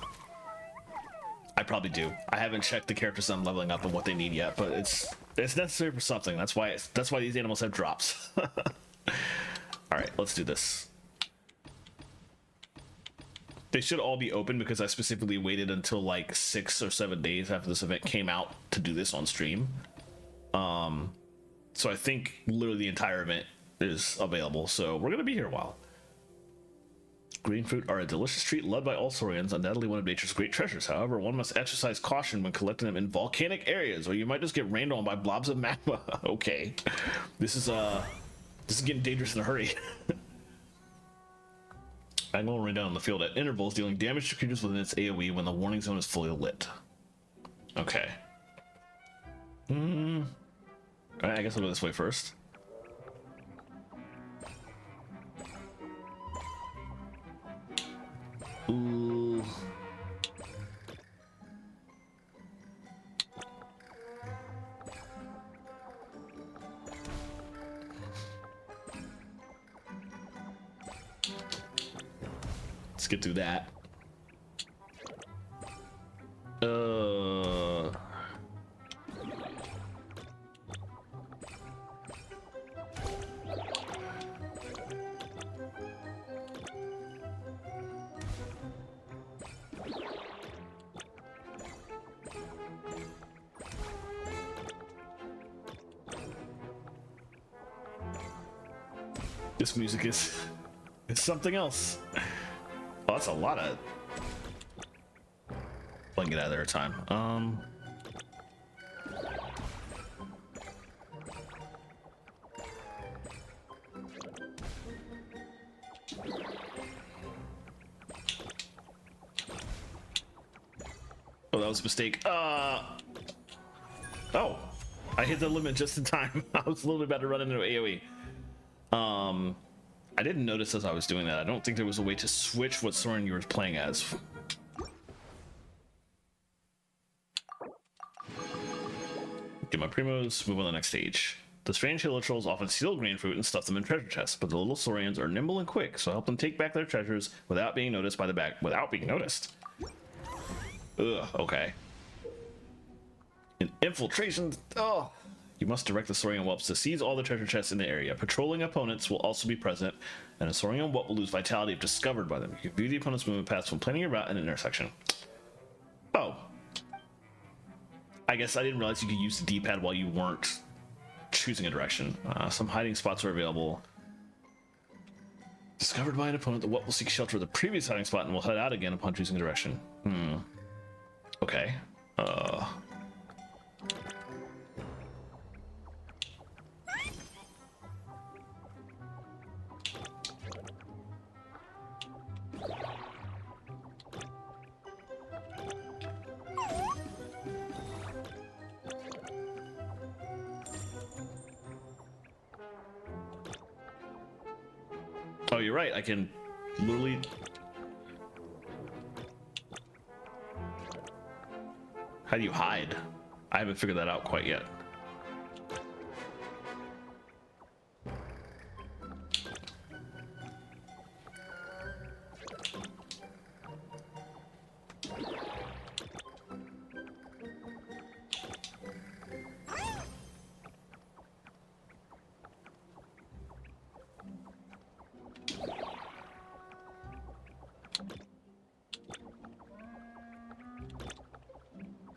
A: I probably do. I haven't checked the characters I'm leveling up and what they need yet, but it's necessary for something. That's why these animals have drops. All right, let's do this. They should all be open because I specifically waited until like 6 or 7 days after this event came out to do this on stream. So I think literally the entire event is available. So we're gonna be here a while. Green fruit are a delicious treat loved by all Saurians, undoubtedly one of nature's great treasures. However, one must exercise caution when collecting them in volcanic areas, or you might just get rained on by blobs of magma. Okay, this is getting dangerous in a hurry. I'm going to rain down on the field at intervals, dealing damage to creatures within its AoE when the warning zone is fully lit. Okay. Alright, I guess I'll go this way first. Ooh. Let's get through that. This music is something else. Oh, that's a lot of. I can get out of there in time. Oh, that was a mistake. Oh, I hit the limit just in time. I was literally about to run into AoE. I didn't notice as I was doing that. I don't think there was a way to switch what Soren you were playing as. Get my primos, move on to the next stage. The strange hill trolls often steal grain fruit and stuff them in treasure chests, but the little Saurians are nimble and quick, so help them take back their treasures without being noticed by the back. Without being noticed. Ugh. Okay. An infiltration. Oh. You must direct the Saurian whelps to seize all the treasure chests in the area. Patrolling opponents will also be present, and a Saurian whelp will lose vitality if discovered by them. You can view the opponent's movement paths when planning your route in an intersection. Oh. I guess I didn't realize you could use the D-pad while you weren't choosing a direction. Some hiding spots are available. Discovered by an opponent, the whelp will seek shelter at the previous hiding spot and will head out again upon choosing a direction. Okay. Oh, you're right. I can literally. How do you hide? I haven't figured that out quite yet.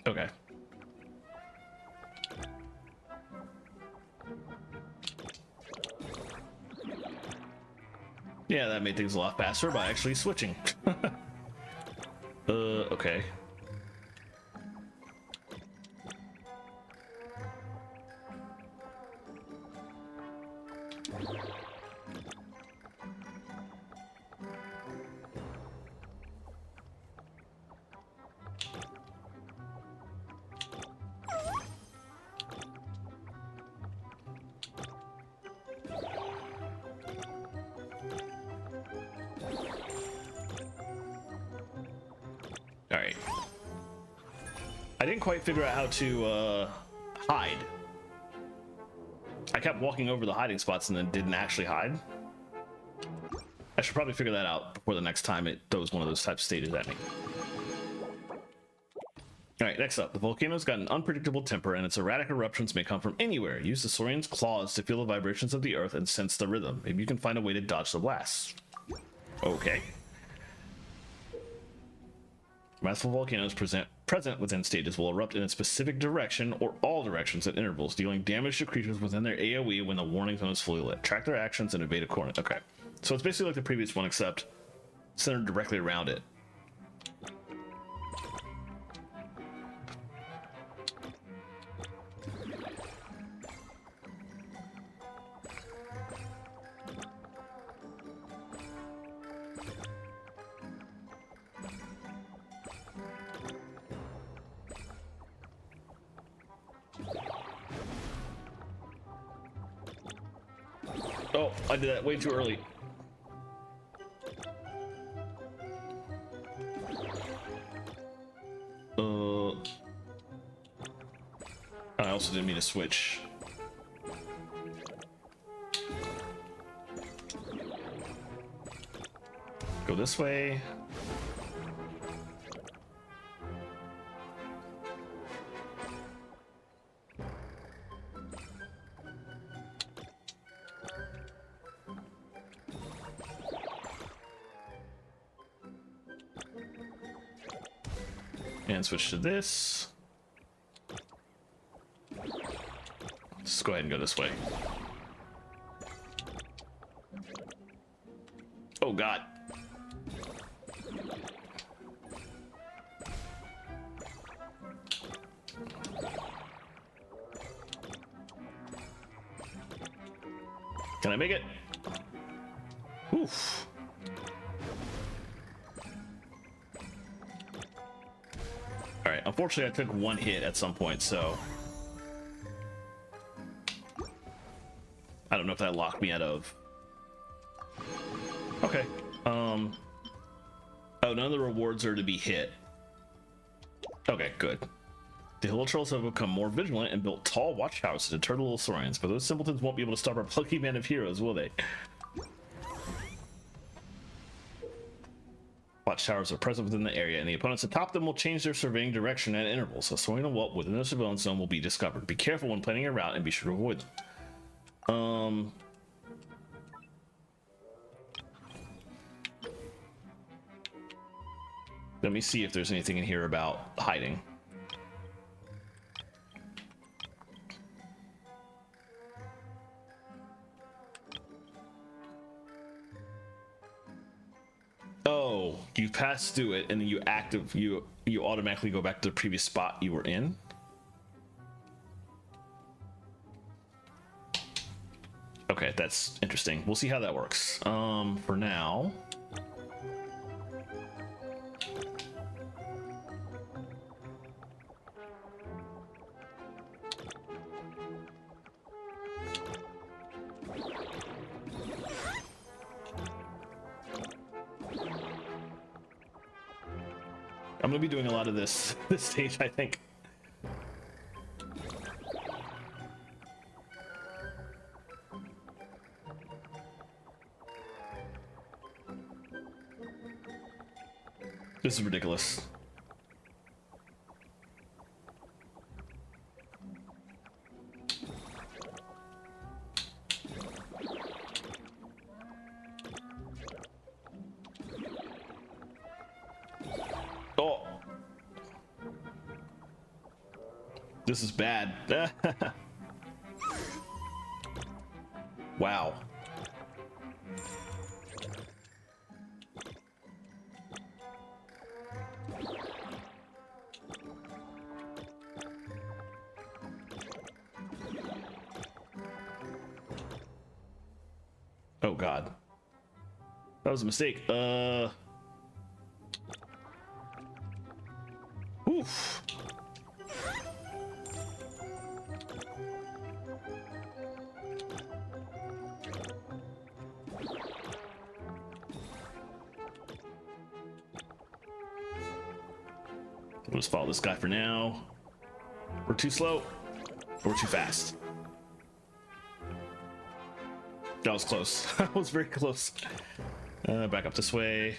A: Okay. Yeah, that made things a lot faster by actually switching. Okay. Alright. I didn't quite figure out how to hide. I kept walking over the hiding spots and then didn't actually hide. I should probably figure that out before the next time it throws one of those type stages at me. Alright, next up. The volcano's got an unpredictable temper and its erratic eruptions may come from anywhere. Use the Saurian's claws to feel the vibrations of the earth and sense the rhythm. Maybe you can find a way to dodge the blasts. Okay. Massive volcanoes present within stages will erupt in a specific direction or all directions at intervals, dealing damage to creatures within their AoE when the warning zone is fully lit. Track their actions and evade a corner. Okay. So it's basically like the previous one, except centered directly around it. Oh, I did that way too early. I also didn't mean to switch. Go this way. And switch to this. Let's go ahead and go this way. Oh god. Can I make it? Oof. All right, unfortunately I took one hit at some point, so I don't know if that locked me out of. Okay. Oh, none of the rewards are to be hit. Okay, good. The hill trolls have become more vigilant and built tall watchtowers to deter the little saurians, but those simpletons won't be able to stop our plucky band of heroes, will they? Watchtowers are present within the area, and the opponents atop them will change their surveying direction at intervals. A saurian whelp within the surveillance zone will be discovered. Be careful when planning your route and be sure to avoid them. Let me see if there's anything in here about hiding. Oh, you pass through it and then you automatically go back to the previous spot you were in. Okay, that's interesting. We'll see how that works. For now. I'm gonna be doing a lot of this stage, I think. This is ridiculous. Oh. This is bad. Wow. Oh god. That was a mistake. Oof. We'll just follow this guy for now. We're too slow. Or we're too fast. That was close. That was very close. Back up this way.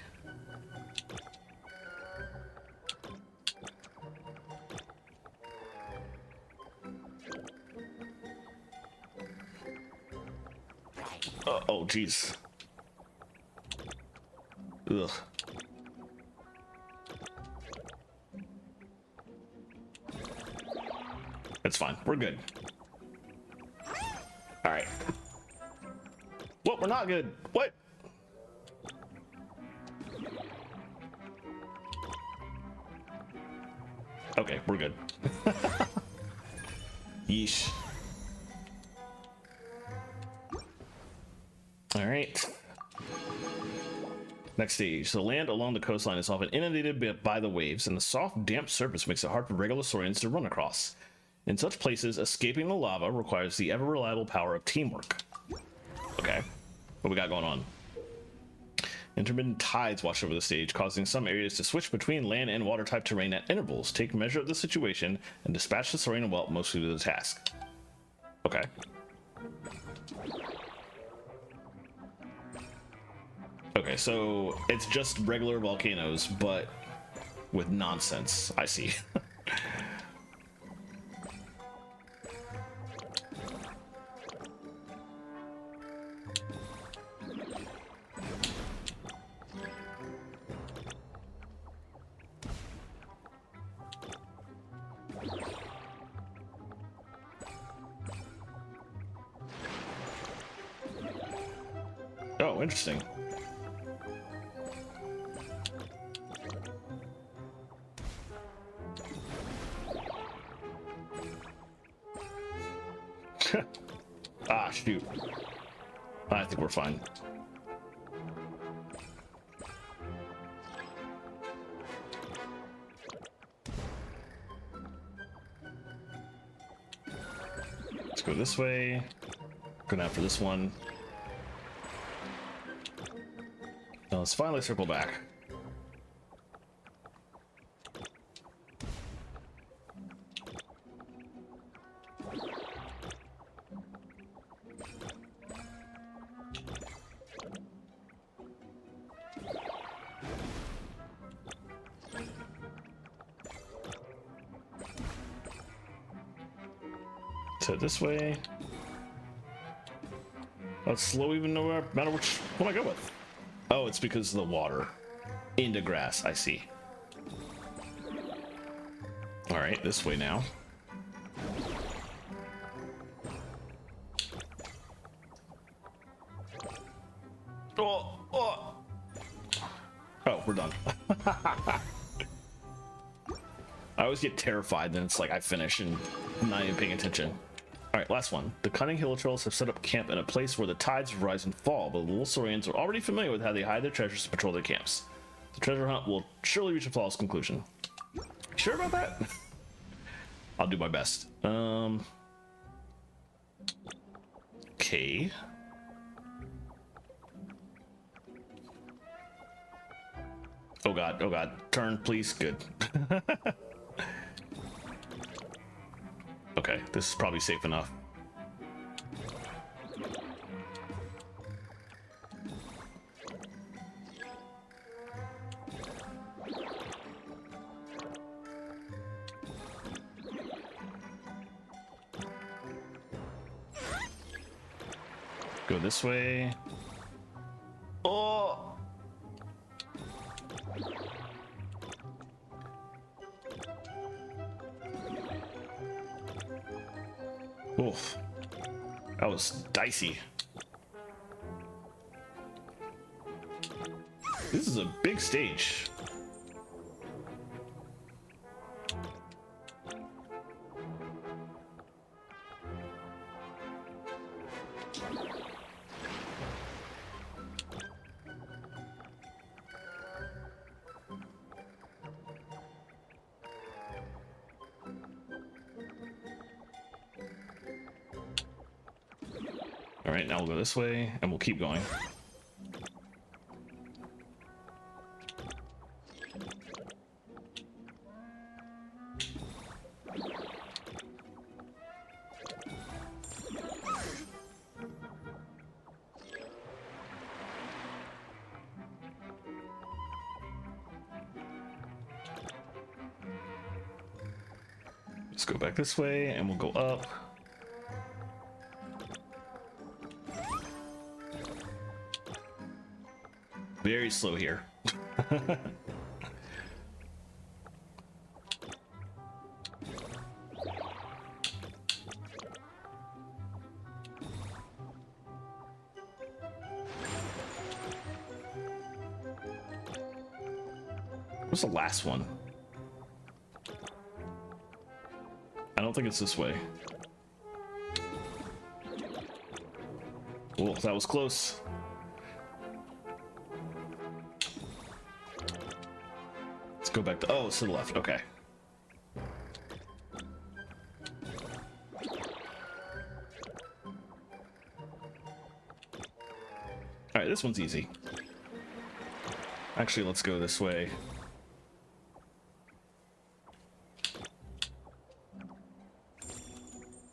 A: Oh, jeez. Ugh. It's fine. We're good. All right. What? We're not good. What? Okay, we're good. Yeesh. All right. Next stage. The land along the coastline is often inundated by the waves, and the soft, damp surface makes it hard for regular saurians to run across. In such places, escaping the lava requires the ever-reliable power of teamwork. Okay. What we got going on? Intermittent tides wash over the stage, causing some areas to switch between land and water type terrain at intervals. Take measure of the situation and dispatch the saurian whelp most suited to the task. Okay. Okay, so it's just regular volcanoes, but with nonsense. I see. Oh, interesting. Ah, shoot. I think we're fine. Let's go this way. Go down for this one. Now let's finally circle back. So this way. Let's slow even no matter which one I go with. Oh, it's because of the water. Into grass, I see. Alright, this way now. Oh, we're done. I always get terrified, then it's like I finish and I'm not even paying attention. Alright, last one. The cunning hill trolls have set up camp in a place where the tides rise and fall, but the little Saurians are already familiar with how they hide their treasures and patrol their camps. The treasure hunt will surely reach a flawless conclusion. Sure about that? I'll do my best. Okay. Oh god, turn please, good. Okay, this is probably safe enough. Go this way. Oh! Oof. That was dicey. This is a big stage. All right, now we'll go this way and we'll keep going. Let's go back this way and we'll go up. Very slow here. What's the last one? I don't think it's this way. Oh, that was close. Let's go back to, oh, it's to the left, okay. All right, this one's easy. Actually, let's go this way.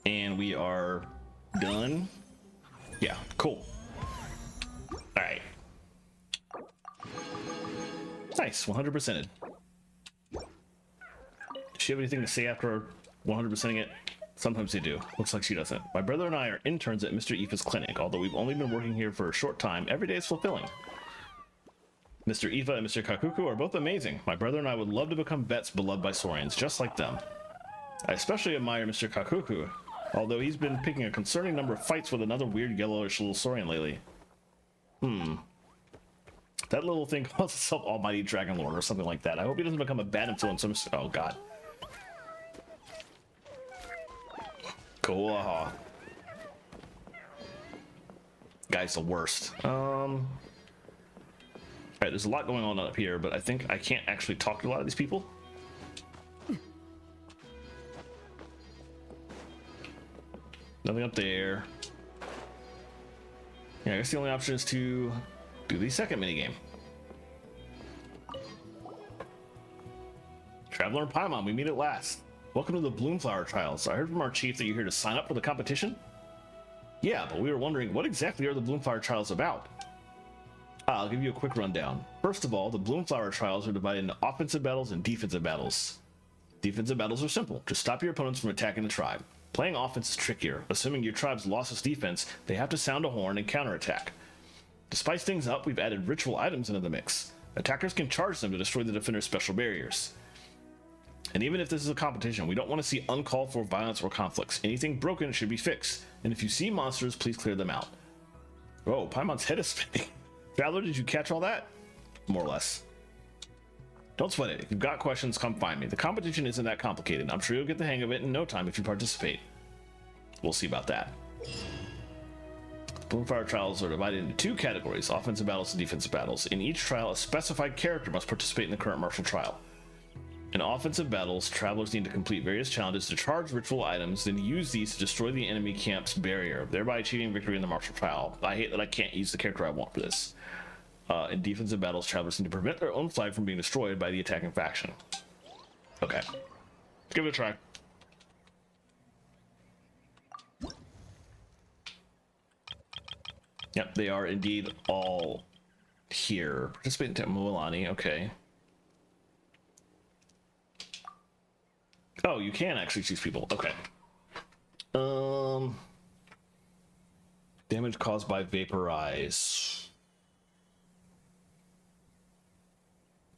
A: And we are done. Yeah, cool. All right. Nice, 100%ed. Does she have anything to say after 100%ing it? Sometimes they do. Looks like she doesn't. My brother and I are interns at Mr. Ifa's clinic. Although we've only been working here for a short time, every day is fulfilling. Mr. Ifa and Mr. Kakuku are both amazing. My brother and I would love to become vets beloved by Saurians, just like them. I especially admire Mr. Kakuku, although he's been picking a concerning number of fights with another weird yellowish little Saurian lately. That little thing calls itself Almighty Dragon Lord or something like that. I hope he doesn't become a bad influence on some... Oh, God. Cool. Guy's the worst. All right, there's a lot going on up here, but I think I can't actually talk to a lot of these people. Nothing up there. Yeah, I guess the only option is to do the second minigame. Traveler and Paimon, we meet at last. Welcome to the Bloomflower Trials. I heard from our chief that you're here to sign up for the competition? Yeah, but we were wondering, what exactly are the Bloomflower Trials about? I'll give you a quick rundown. First of all, the Bloomflower Trials are divided into offensive battles and defensive battles. Defensive battles are simple. Just stop your opponents from attacking the tribe. Playing offense is trickier. Assuming your tribe's lost its defense, they have to sound a horn and counterattack. To spice things up, we've added ritual items into the mix. Attackers can charge them to destroy the defender's special barriers. And even if this is a competition, we don't want to see uncalled for violence or conflicts. Anything broken should be fixed. And if you see monsters, please clear them out. Oh, Paimon's head is spinning. Traveler, did you catch all that? More or less. Don't sweat it. If you've got questions, come find me. The competition isn't that complicated. I'm sure you'll get the hang of it in no time if you participate. We'll see about that. Bloomflower trials are divided into two categories, offensive battles and defensive battles. In each trial, a specified character must participate in the current martial trial. In offensive battles, travelers need to complete various challenges to charge ritual items, then use these to destroy the enemy camp's barrier, thereby achieving victory in the martial trial. I hate that I can't use the character I want for this. In defensive battles, travelers need to prevent their own flag from being destroyed by the attacking faction. Okay, let's give it a try. Yep, they are indeed all here. Participate in Mualani, okay. Oh, you can actually choose people. Okay. Damage caused by vaporize.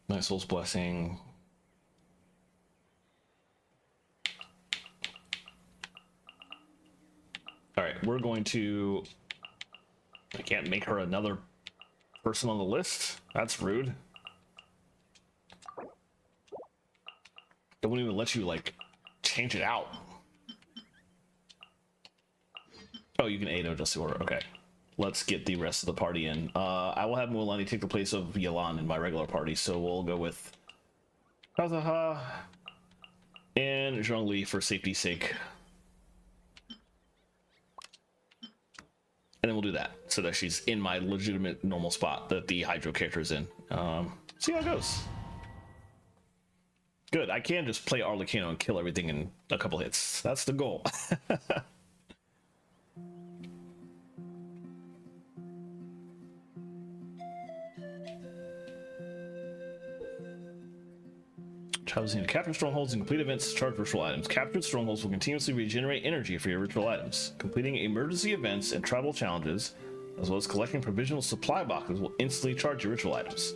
A: My soul's blessing. All right, we're going to. I can't make her another person on the list. That's rude. It won't even let you like change it out. Oh, you can adjust the order. Okay, let's get the rest of the party in. I will have Mualani take the place of Yelan in my regular party, so we'll go with Kazaha and Zhongli for safety's sake. And then we'll do that so that she's in my legitimate normal spot that the Hydro character is in. See how it goes. Good, I can just play Arlecchino and kill everything in a couple hits. That's the goal. Travelers need to capture strongholds and complete events to charge ritual items. Captured strongholds will continuously regenerate energy for your ritual items. Completing emergency events and travel challenges, as well as collecting provisional supply boxes, will instantly charge your ritual items.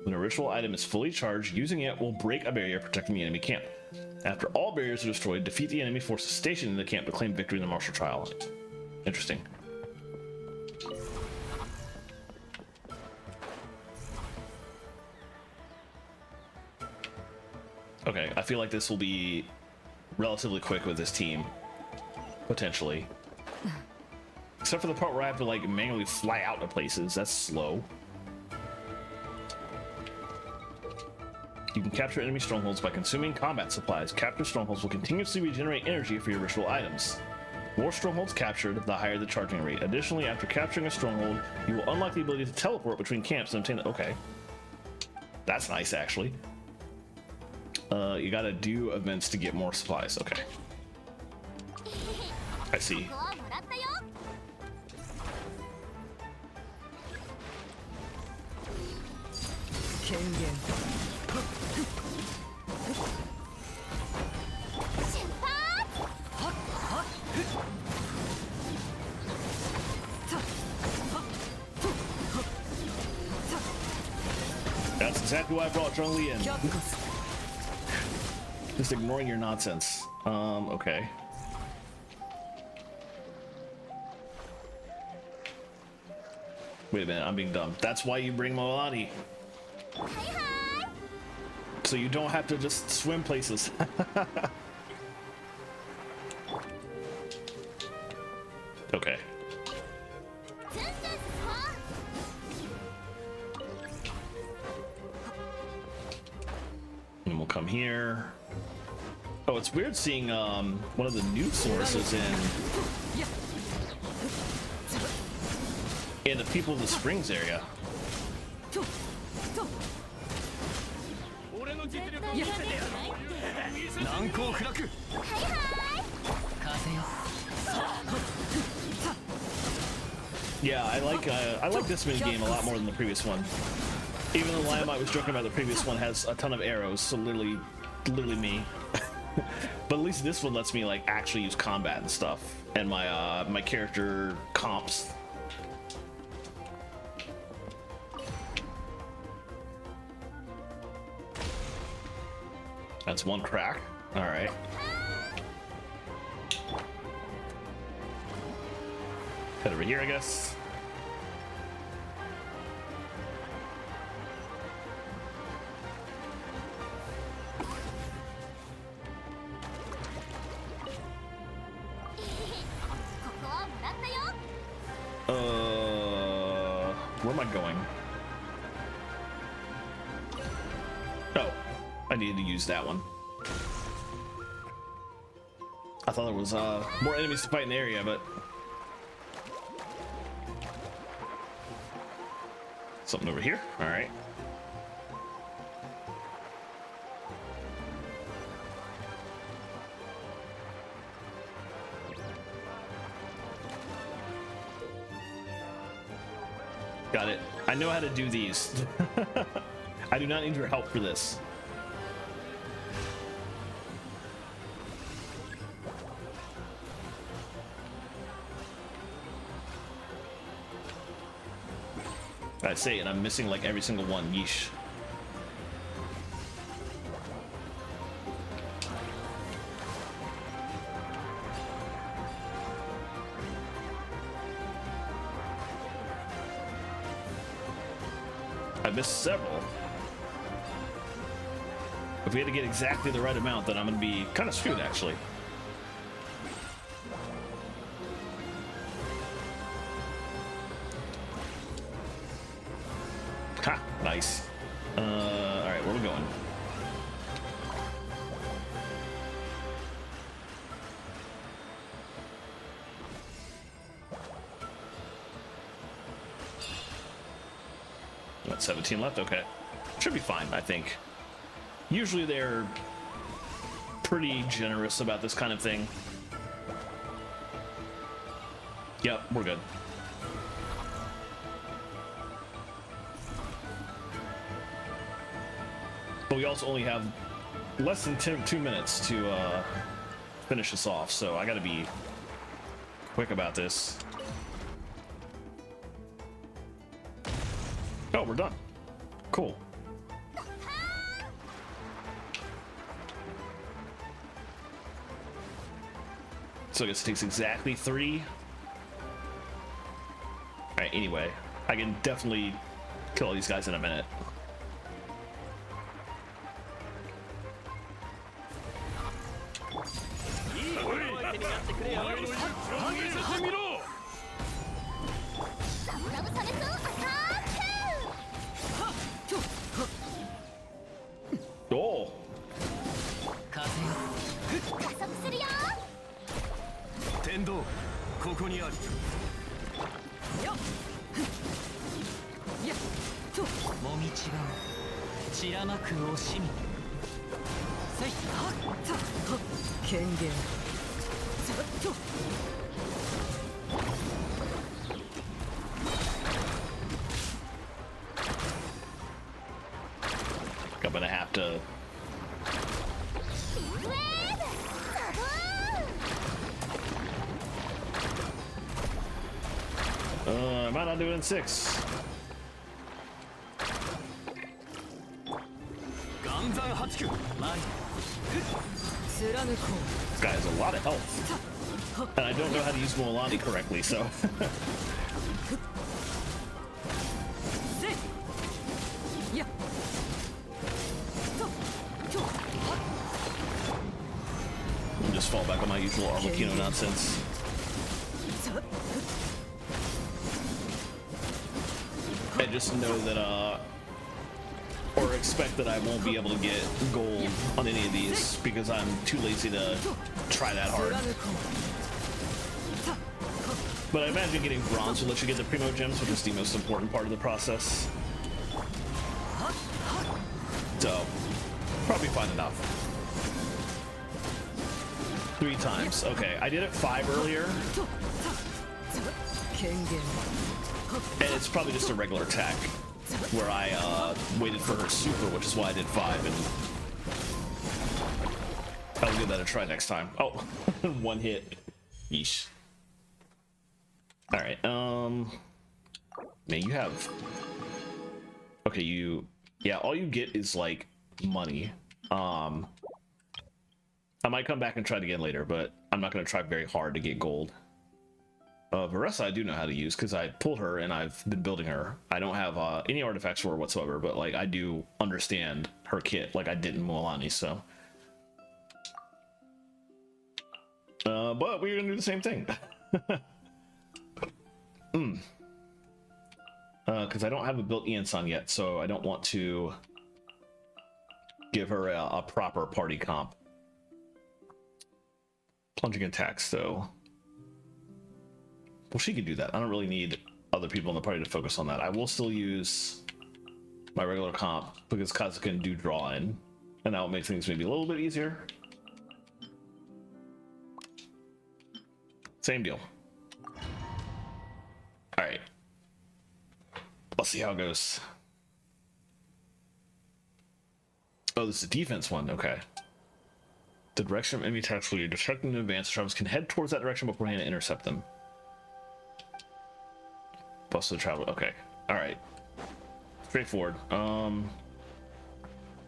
A: When a ritual item is fully charged, using it will break a barrier protecting the enemy camp. After all barriers are destroyed, defeat the enemy forces stationed in the camp to claim victory in the martial trial. Interesting. Okay, I feel like this will be relatively quick with this team, potentially. Except for the part where I have to like manually fly out to places. That's slow. You can capture enemy strongholds by consuming combat supplies. Captured strongholds will continuously regenerate energy for your ritual items. More strongholds captured, the higher the charging rate. Additionally, after capturing a stronghold, you will unlock the ability to teleport between camps and obtain the... Okay. That's nice, actually. You gotta do events to get more supplies. Okay. I see. That's exactly why I brought Zhongli in. Just ignoring your nonsense. Okay. Wait a minute, I'm being dumb. That's why you bring Mualani. So you don't have to just swim places. Okay. come here. Oh, it's weird seeing one of the new sources in the People of the Springs area. Yeah, I like this mini game a lot more than the previous one. Even though Liam I was joking about the previous one has a ton of arrows, so literally me. But at least this one lets me like actually use combat and stuff, and my my character comps. That's one crack. All right. Head over here, I guess. Where am I going? Oh, I needed to use that one. I thought there was more enemies to fight in the area, but something over here. All right. Got it. I know how to do these. I do not need your help for this. I say it, and I'm missing like every single one. Yeesh. I missed several. If we had to get exactly the right amount, then I'm gonna be kind of screwed, actually. Ha! Nice. All right, where are we going? Got 17 left. Okay, should be fine, I think. Usually they're pretty generous about this kind of thing. Yep, we're good. But we also only have less than 2 minutes to finish this off, so I gotta be quick about this. Oh, we're done. Cool. So I guess it takes exactly 3. Alright, anyway, I can definitely kill all these guys in a minute. Oh! I'm gonna have to. I might not do it in 6. This guy has a lot of health. And I don't know how to use Moalani correctly, so. I'll just fall back on my usual Arlecchino nonsense. And just know that or expect that I won't be able to get gold on any of these because I'm too lazy to try that hard. But I imagine getting bronze will let you get the primo gems, which is the most important part of the process. So, probably fine enough. 3 times. Okay, I did it 5 earlier. And it's probably just a regular attack where I waited for her super, which is why I did 5, and I'll give that a try next time. Oh, 1 hit. Yeesh. All right. Man, you have. Okay, yeah. All you get is like money. I might come back and try it again later, but I'm not going to try very hard to get gold. Varessa I do know how to use because I pulled her and I've been building her. I don't have any artifacts for her whatsoever, but like I do understand her kit like I did in Mualani, so. But we're gonna do the same thing. Because I don't have a built Ian-san yet, so I don't want to give her a proper party comp. Plunging attacks though. Well, she could do that. I don't really need other people in the party to focus on that. I will still use my regular comp because Kazu can do draw in, and that will make things maybe a little bit easier. Same deal. All right. Let's see how it goes. Oh, this is a defense one. Okay. The direction of enemy attacks will be distracting in advance. Travelers can head towards that direction beforehand and intercept them. Bust the traveler. Okay. All right. Straightforward.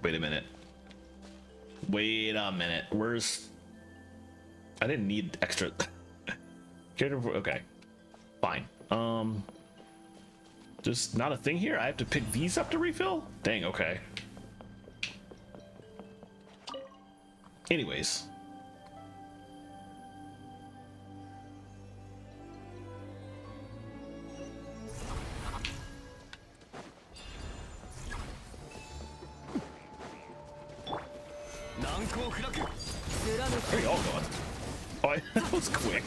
A: Wait a minute. Wait a minute. Where's? I didn't need extra. Character. Okay. Fine. Just not a thing here. I have to pick these up to refill. Dang. Okay. Anyways. Where are y'all going? Oh, that was quick.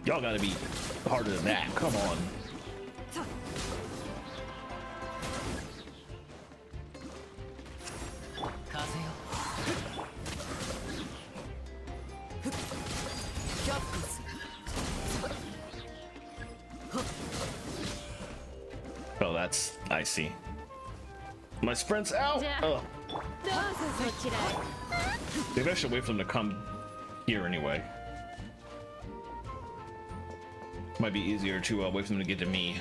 A: Y'all gotta be harder than that. Come on. Oh, that's... I see. My sprint's out! Ugh. Maybe I should wait for them to come here anyway. Might be easier to wait for them to get to me.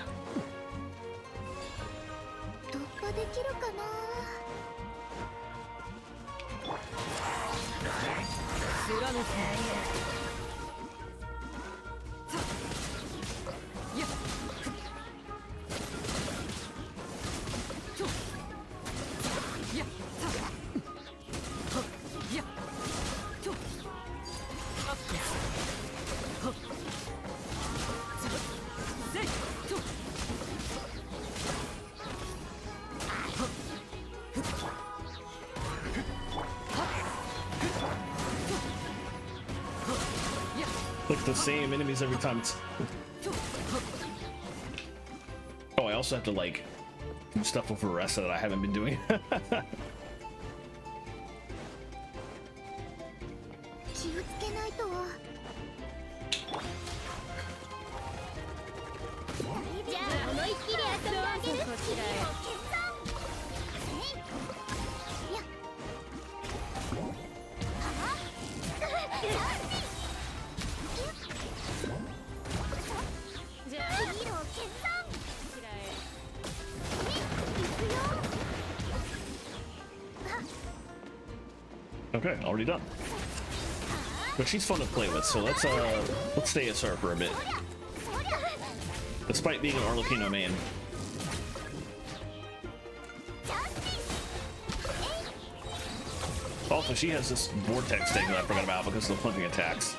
A: Like the same enemies every time. Oh, I also have to like do stuff with Varessa that I haven't been doing. Okay, already done. But she's fun to play with, so let's stay as her for a bit. Despite being an Arlecchino main. Also, she has this vortex thing that I forgot about because of the plunging attacks.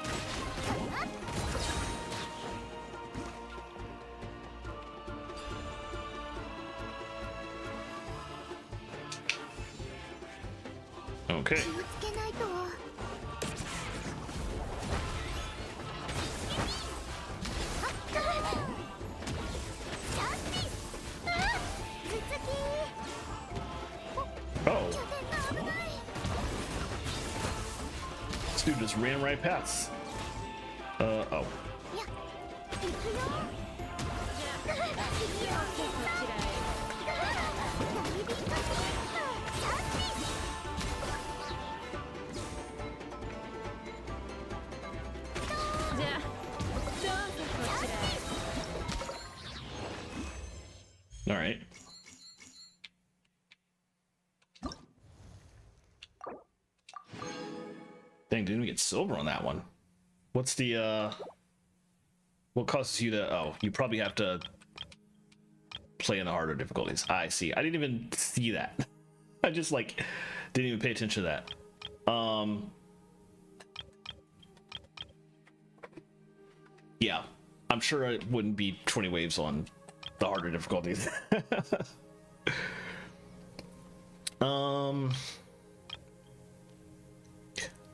A: Okay. Oh. This dude just ran right past. Oh. All right. Dang, didn't we get silver on that one? What's the what causes you to, oh, you probably have to play in the harder difficulties. I see. I didn't even see that. I just like didn't even pay attention to that. Yeah, I'm sure it wouldn't be 20 waves on the harder difficulties.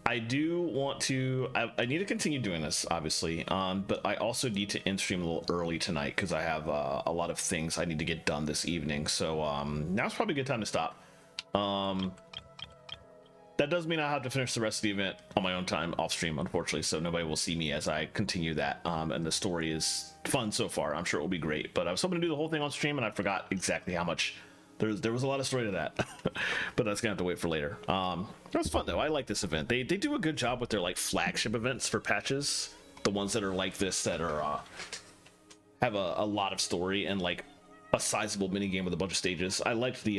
A: I do want to, I need to continue doing this, obviously, but I also need to end stream a little early tonight because I have a lot of things I need to get done this evening. So now's probably a good time to stop. That does mean I have to finish the rest of the event on my own time off stream, unfortunately, so nobody will see me as I continue that. And the story is fun so far. I'm sure it will be great, but I was hoping to do the whole thing on stream and I forgot exactly how much. There was a lot of story to that, but that's gonna have to wait for later. It was fun though. I like this event. They do a good job with their like flagship events for patches, the ones that are like this, that are have a lot of story and like a sizable mini game with a bunch of stages. I liked the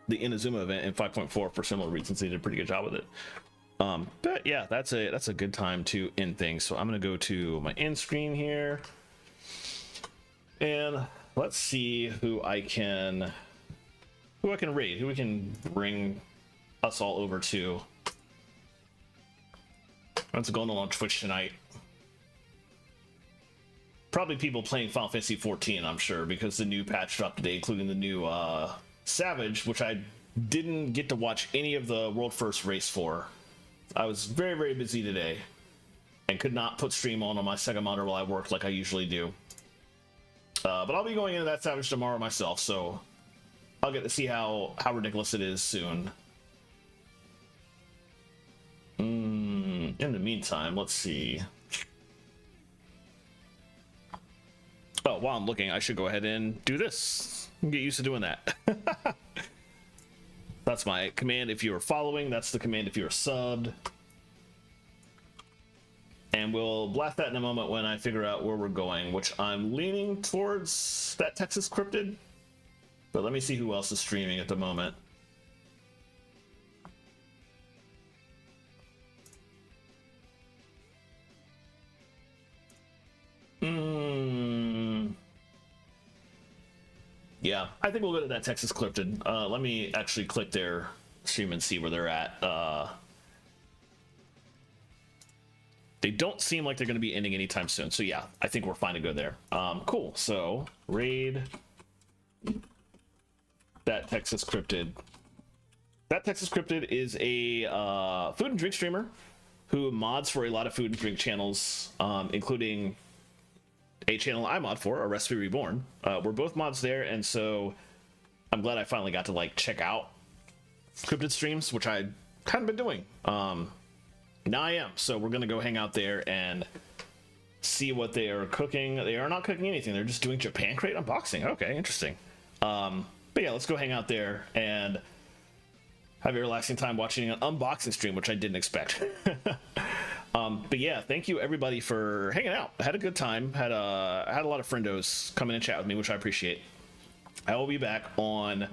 A: Inazuma event in 5.4 for similar reasons. They did a pretty good job with it. But yeah, that's a good time to end things. So I'm gonna go to my end screen here, and let's see who I can raid, who we can bring us all over to. What's going on Twitch tonight? Probably people playing Final Fantasy 14, I'm sure, because the new patch dropped today, including the new Savage, which I didn't get to watch any of the World First race for. I was very, very busy today and could not put stream on my second monitor while I worked like I usually do. But I'll be going into that Savage tomorrow myself, so I'll get to see how ridiculous it is soon. In the meantime, let's see. Oh, while I'm looking, I should go ahead and do this. Get used to doing that. That's my command if you are following. That's the command if you're subbed. And we'll blast that in a moment when I figure out where we're going, which I'm leaning towards that Texas Cryptid. But let me see who else is streaming at the moment. Yeah, I think we'll go to that Texas Cryptid. Let me actually click their stream and see where they're at. They don't seem like they're going to be ending anytime soon. So yeah, I think we're fine to go there. Cool. So raid that Texas Cryptid. That Texas Cryptid is a food and drink streamer who mods for a lot of food and drink channels, including a channel I mod for, A Recipe Reborn. We're both mods there, and so I'm glad I finally got to like check out Cryptid streams, which I kind of been doing. Now I am, so we're gonna go hang out there and see what they are cooking. They are not cooking anything. They're just doing Japan Crate unboxing. Okay, interesting. But yeah, let's go hang out there and have a relaxing time watching an unboxing stream, which I didn't expect. But yeah, thank you everybody for hanging out. I had a good time. Had a lot of friendos come in and chat with me, which I appreciate. I will be back on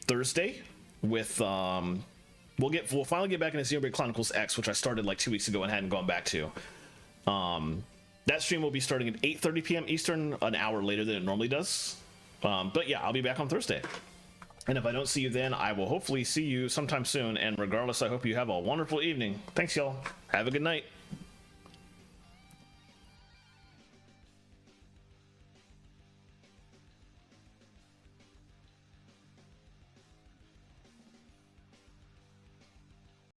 A: Thursday with we'll finally get back into Xenoblade Chronicles X, which I started like 2 weeks ago and hadn't gone back to. That stream will be starting at 8:30 p.m. Eastern, an hour later than it normally does. But yeah, I'll be back on Thursday. And if I don't see you then, I will hopefully see you sometime soon. And regardless, I hope you have a wonderful evening. Thanks, y'all. Have a good night.